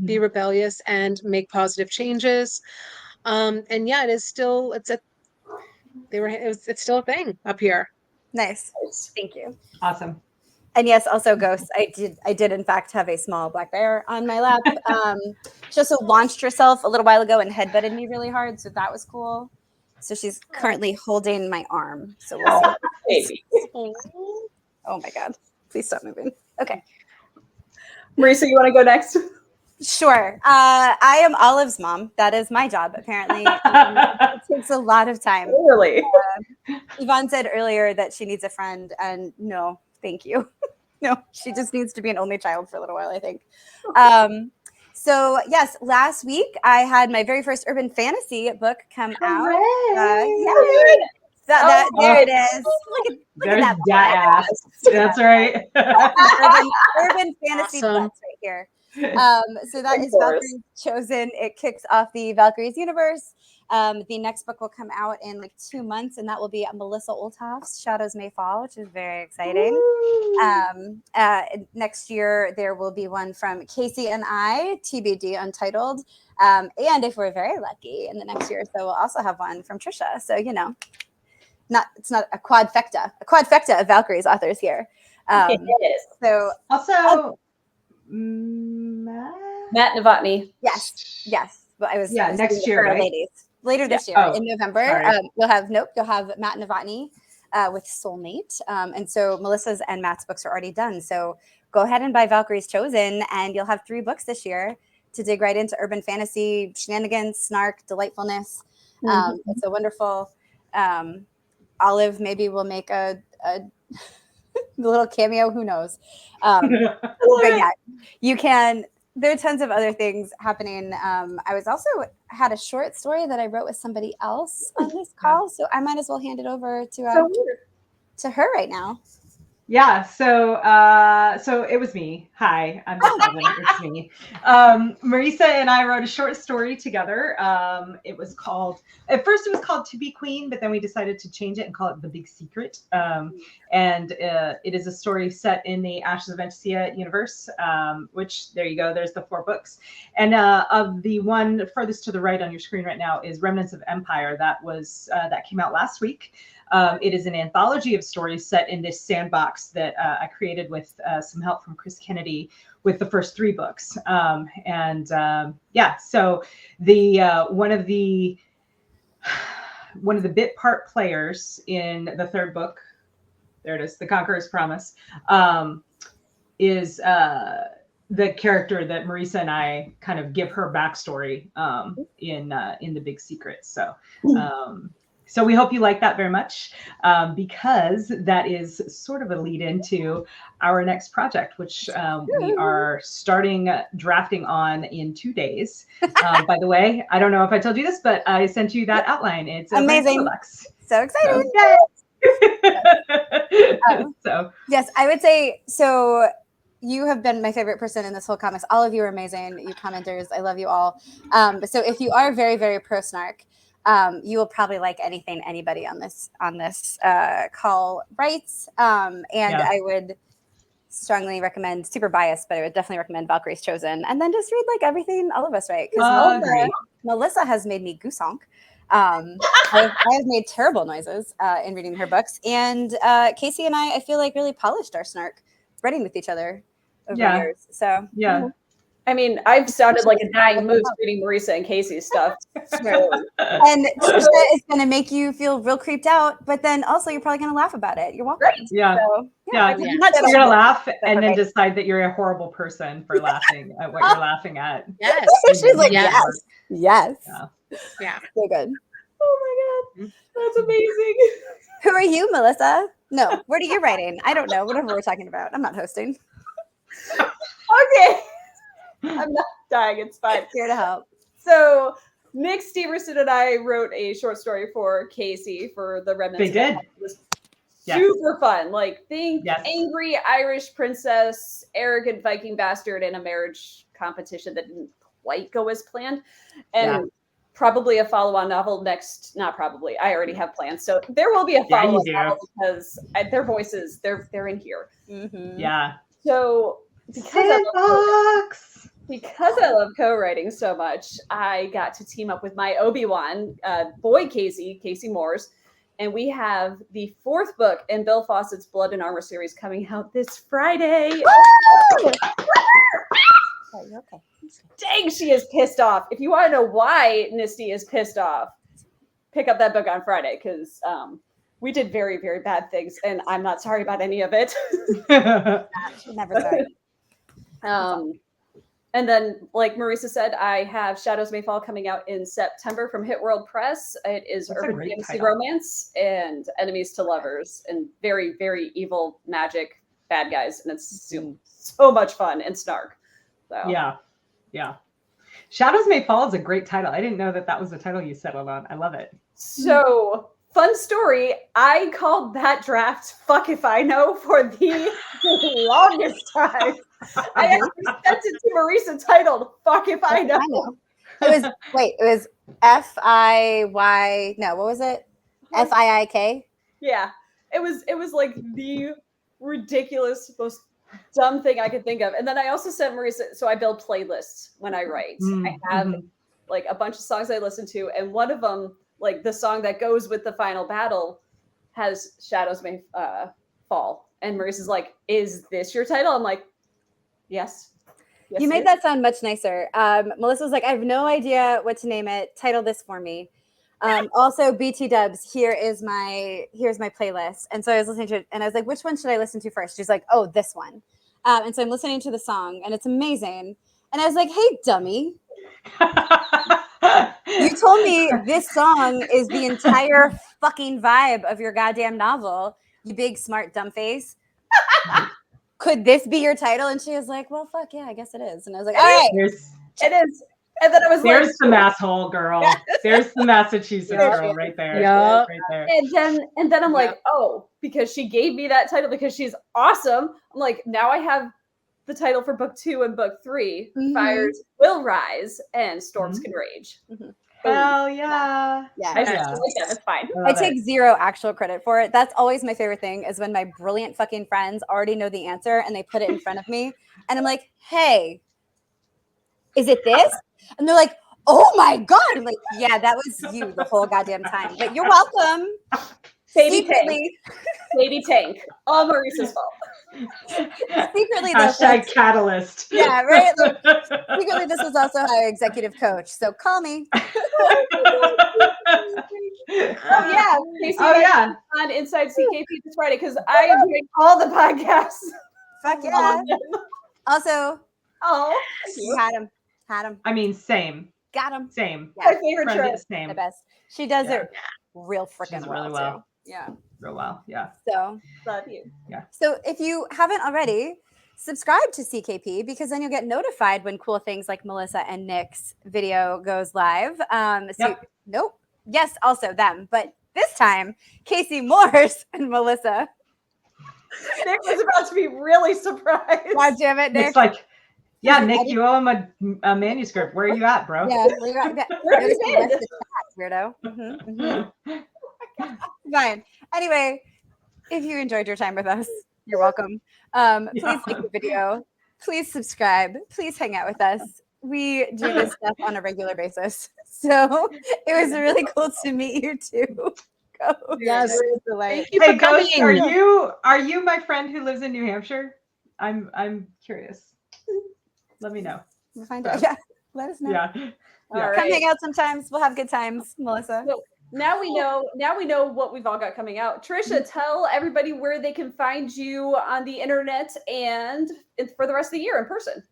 be rebellious and make positive changes. And yeah, it's still a thing up here. Nice. Thank you. Awesome. And yes, also ghosts. I did in fact have a small black bear on my lap. She also launched herself a little while ago and headbutted me really hard, so that was cool. So she's currently holding my arm. So we'll see. Oh my God. Please stop moving. Okay. Marisa, you want to go next? Sure. I am Olive's mom. That is my job, apparently. It takes a lot of time. Really? Yvonne said earlier that she needs a friend, and no, thank you. No, she just needs to be an only child for a little while, I think. So yes, last week I had my very first urban fantasy book come out. There it is. Look at that ass. That's right. urban fantasy books right here. So that is Valkyrie's Chosen. It kicks off the Valkyries universe. The next book will come out in like 2 months, and that will be Marisa Olthoff's Shadows May Fall, which is very exciting. Next year, there will be one from Kacey and I, TBD Untitled. And if we're very lucky, in the next year or so, we'll also have one from Trisha. So, it's not a quadfecta of Valkyries authors here. It is. So also, Matt Matt Novotny. Yes. But I was next doing the year, Feral right? Ladies later this year Oh, in November. sorry. You'll have Matt Novotny with Soulmate, and so Melissa's and Matt's books are already done. So go ahead and buy Valkyrie's Chosen, and you'll have 3 books this year to dig right into urban fantasy, shenanigans, snark, delightfulness. It's a wonderful. Olive maybe will make a little cameo. Who knows? But yeah, you can. There are tons of other things happening. I was also had a short story that I wrote with somebody else on this call, so I might as well hand it over to her right now. Yeah, so it was me. Hi, I'm it's me. Marisa and I wrote a short story together. It was called, at first it was called To Be Queen, but then we decided to change it and call it The Big Secret. And it is a story set in the Ashes of Ventia universe, which, there you go, there's the 4 books. And of the one furthest to the right on your screen right now is Remnants of Empire. That came out last week. It is an anthology of stories set in this sandbox that I created with some help from Chris Kennedy with the first 3 books. So the one of the bit part players in the 3rd book, there it is, The Conqueror's Promise, is the character that Marisa and I kind of give her backstory in The Big Secret. So we hope you like that very much, because that is sort of a lead into our next project, which we are starting drafting on in 2 days. By the way, I don't know if I told you this, but I sent you that outline. It's amazing. So excited. So yes, I would say so. You have been my favorite person in this whole comics. All of you are amazing. You commenters, I love you all. So if you are very, very pro snark, you will probably like anything anybody on this call writes. I would strongly recommend, super biased, but I would definitely recommend Valkyrie's Chosen. And then just read like everything all of us write. Because Melissa has made me goosonk. I have made terrible noises in reading her books. And Kacey and I feel like really polished our snark writing with each other over years. So I mean, I've sounded like a dying moose reading Marisa and Kacey's stuff. And Trisha is going to make you feel real creeped out, but then also you're probably going to laugh about it. You're welcome. Right. Yeah. So, You're going to laugh and then decide that you're a horrible person for laughing at what you're laughing at. Yes. She's like, yes. Yeah. So good. Oh my God. That's amazing. Who are you, Melissa? No, what are you writing? I don't know. Whatever we're talking about. I'm not hosting. Okay. I'm not dying. It's fine. Here to help. So Nick Steverson and I wrote a short story for Kacey for the Remnants. They did. It was super fun. Like, think angry Irish princess, arrogant Viking bastard in a marriage competition that didn't quite go as planned. And probably a follow-on novel next. Not probably. I already have plans. So there will be a follow-on novel because their voices, they're in here. Mm-hmm. Yeah. So because I love co-writing so much, I got to team up with my Obi-Wan boy, Casey Moores, and we have the 4th book in Bill Fawcett's Blood and Armor series coming out this Friday. Sorry, you're okay. Dang, she is pissed off. If you want to know why Nisty is pissed off, pick up that book on Friday, because we did very, very bad things, and I'm not sorry about any of it. Never sorry. And then, like Marisa said, I have Shadows May Fall coming out in September from Hit World Press. It is urban fantasy romance and enemies to lovers and very, very evil magic bad guys. And it's so much fun and snark. So. Yeah. Shadows May Fall is a great title. I didn't know that was the title you settled on. I love it. So, fun story. I called that draft Fuck If I Know for the longest time. I actually sent it to Marisa titled Fuck If I Know. It was F-I-Y, no, what was it? F-I-I-K? Yeah. It was like the ridiculous, most dumb thing I could think of. And then I also sent Marisa, so I build playlists when I write. I have like a bunch of songs I listen to, and one of them, like the song that goes with the final battle, has Shadows May Fall. And Marisa's like, is this your title? I'm like, yes. Yes, You made sir. that sound much nicer. Melissa was like, I have no idea what to name it. Title this for me. Also, BT Dubs, here's my playlist. And so I was listening to it and I was like, which one should I listen to first? She's like, oh, this one. And so I'm listening to the song and it's amazing. And I was like, hey, dummy. You told me this song is the entire fucking vibe of your goddamn novel, you big, smart, dumb face. Could this be your title? And she was like, well, fuck yeah, I guess it is. And I was like, all right. It is. And then I was There's like, the masshole girl. There's the Massachusetts girl right there. Yeah. Right there. and then I'm like, oh, because she gave me that title because she's awesome. I'm like, now I have the title for book 2 and book 3. Mhm. Fires will rise and storms can rage. Mhm. Hell yeah. Yeah. I just like that. It's fine. I take zero actual credit for it. That's always my favorite thing is when my brilliant fucking friends already know the answer and they put it in front of me. And I'm like, hey, is it this? And they're like, oh my God. I'm like, yeah, that was you the whole goddamn time. But you're welcome. Baby Secretly, Baby Tank. All Marisa's fault. secretly though, Hashtag folks, catalyst. yeah, right? Like, secretly, this is also how I executive coach. So call me. Oh yeah, Kacey, Oh, yeah. on Inside CKP this Friday because I am doing all the podcasts. Fuck yeah. Also, Oh, thank you. had him, I mean, same. got him. Same. My favorite Friend trope. is same. The best. She does Yeah. it real freaking She's well, really well. too. Yeah. Real well. Yeah. So Love you. So if you haven't already, subscribe to CKP because then you'll get notified when cool things like Melissa and Nick's video goes live. Nope. Yes, also them. But this time, Kacey Morse and Melissa. Nick was about to be really surprised. God damn it, Nick. It's like, yeah, Nick, you owe him a manuscript. Where are you at, bro? Yeah, we got that. Where have you been? Weirdo. Fine. Anyway, if you enjoyed your time with us, you're welcome. Please like the video. Please subscribe. Please hang out with us. We do this stuff on a regular basis. So it was really cool to meet you too. Yes. Thank you Hey, for Ghost, coming. are you my friend who lives in New Hampshire? I'm curious. Let me know. We'll find out. Yeah. Let us know. Yeah. All Come right. hang out sometimes. We'll have good times, Melissa. So now we know what we've all got coming out. Trisha, tell everybody where they can find you on the internet and for the rest of the year in person.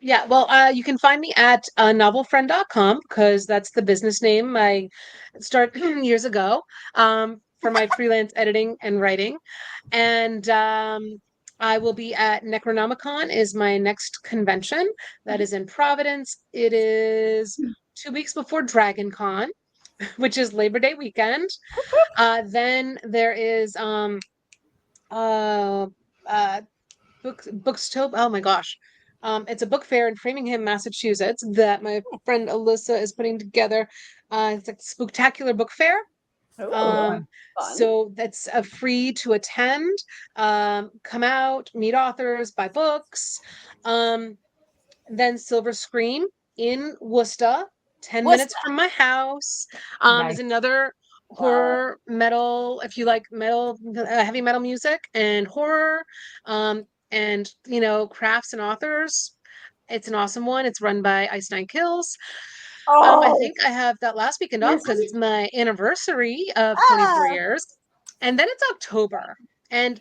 Yeah, well, you can find me at novelfriend.com because that's the business name I started years ago for my freelance editing and writing. And I will be at Necronomicon is my next convention. That is in Providence. It is 2 weeks before Dragon Con, which is Labor Day weekend. Then there is Bookstop. Oh my gosh. It's a book fair in Framingham, Massachusetts that my friend Alyssa is putting together. It's like a spectacular book fair. Fun. So that's free to attend. Come out, meet authors, buy books. Then Silver Scream in Worcester, 10 minutes from my house. Nice. Is another horror metal, if you like metal, heavy metal music and horror, and crafts and authors. It's an awesome one. It's run by Ice Nine Kills. I think I have that last weekend off because it's my anniversary of 24 years. And then it's October. And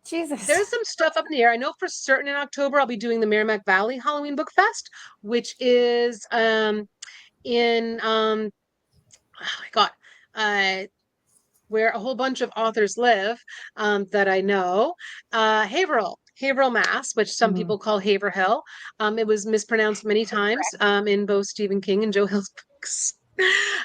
Jesus. there's some stuff up in the air. I know for certain in October I'll be doing the Merrimack Valley Halloween Book Fest, which is in oh my God, where a whole bunch of authors live that I know. Haverhill, Mass, which some people call Haverhill. It was mispronounced many times in both Stephen King and Joe Hill's books.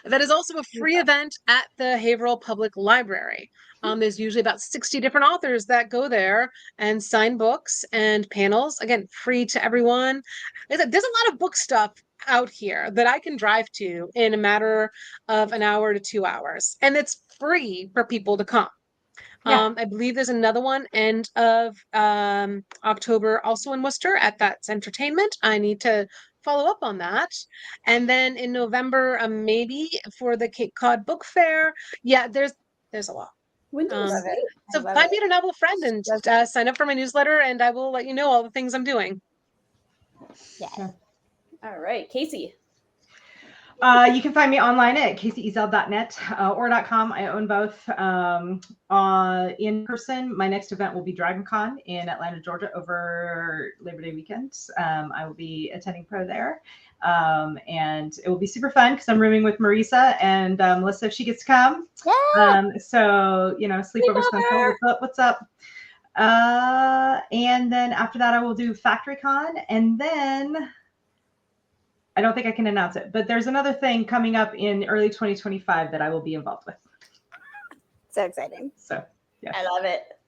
That is also a free event at the Haverhill Public Library. There's usually about 60 different authors that go there and sign books and panels. Again, free to everyone. There's a lot of book stuff out here that I can drive to in a matter of an hour to 2 hours. And it's free for people to come. Yeah. I believe there's another one end of October, also in Worcester at That's Entertainment. I need to follow up on that. And then in November, maybe for the Cape Cod Book Fair. Yeah, there's a lot. So find me at a novel friend and sign up for my newsletter, and I will let you know all the things I'm doing. Yes. Yeah. All right, Kacey. You can find me online at kaceyezell.net or .com. I own both. In person, my next event will be DragonCon in Atlanta, Georgia over Labor Day weekend. I will be attending pro there. And it will be super fun because I'm rooming with Marisa and Melissa if she gets to come. Yeah. So, sleepover special. What's up? And then after that, I will do FactoryCon, and then I don't think I can announce it, but there's another thing coming up in early 2025 that I will be involved with. So exciting. So, yeah. I love it.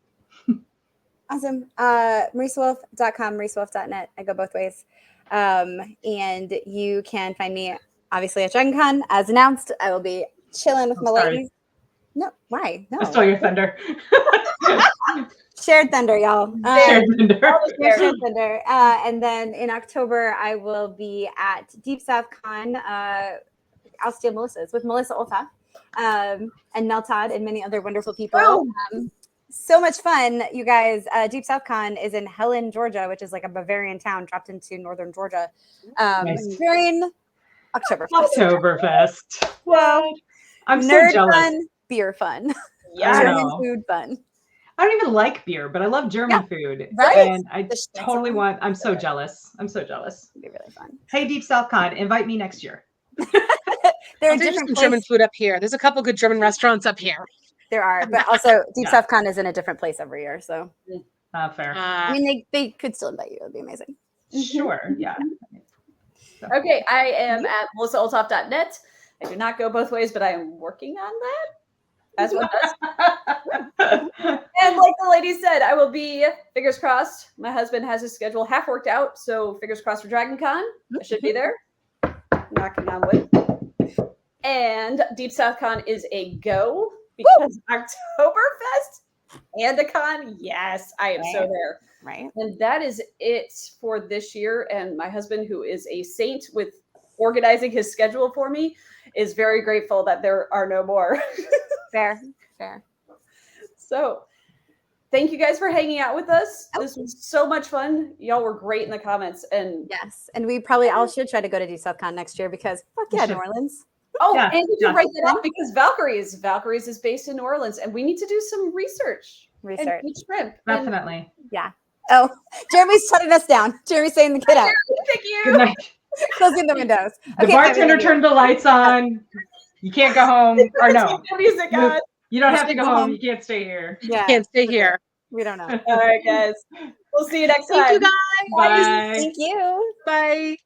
Awesome. MarisaWolf.com, MarisaWolf.net. I go both ways. And you can find me obviously at DragonCon. As announced, I will be chilling with my ladies. No, why? No. I stole your thunder. Shared thunder, y'all. Shared thunder. Shared thunder. And then in October, I will be at Deep South Con. I'll steal Melissa's with Marisa Olthoff and Mel Todd and many other wonderful people. So much fun, you guys. Deep South Con is in Helen, Georgia, which is like a Bavarian town dropped into northern Georgia. Nice. During Oktoberfest. Well, I'm so nerd jealous. fun, beer fun, Yeah. German food fun. I don't even like beer, but I love German food. Right? And I The schnitzel. totally want, I'm so jealous. I'm so jealous. It'd be really fun. Hey, Deep South Con, invite me next year. There are There's different some German places. food up here. There's a couple good German restaurants up here. There are, but also Deep Yeah. South Con is in a different place every year. So, Fair. I mean, they could still invite you. It would be amazing. Sure. Yeah. So. Okay, I am at melissaolthoff.net. I do not go both ways, but I am working on that, as one does. And like the lady said, I will be, fingers crossed, my husband has his schedule half worked out, so fingers crossed for DragonCon. I should be there. Knocking on wood. And Deep South Con is a go because Oktoberfest and a con. Yes, I am so there. Right. And that is it for this year. And my husband, who is a saint with organizing his schedule for me, is very grateful that there are no more. Fair. So thank you guys for hanging out with us. This was so much fun. Y'all were great in the comments. And Yes. And we probably all should try to go to Deep South Con next year because fuck yeah, New Orleans. Yeah, and you yeah. can write that off because Valkyrie's is based in New Orleans, and we need to do some research. And eat shrimp. Definitely. Yeah. Oh, Jeremy's shutting us down. Jeremy's saying the kid out. Thank you. Good night. Closing the windows. The bartender turned the lights on. You can't go home. Or no. Music on. You don't have to go home. You can't stay here. Yeah. Can't stay here. We don't know. All right, guys. We'll see you next time. Thank you guys. Bye. Thank you. Bye.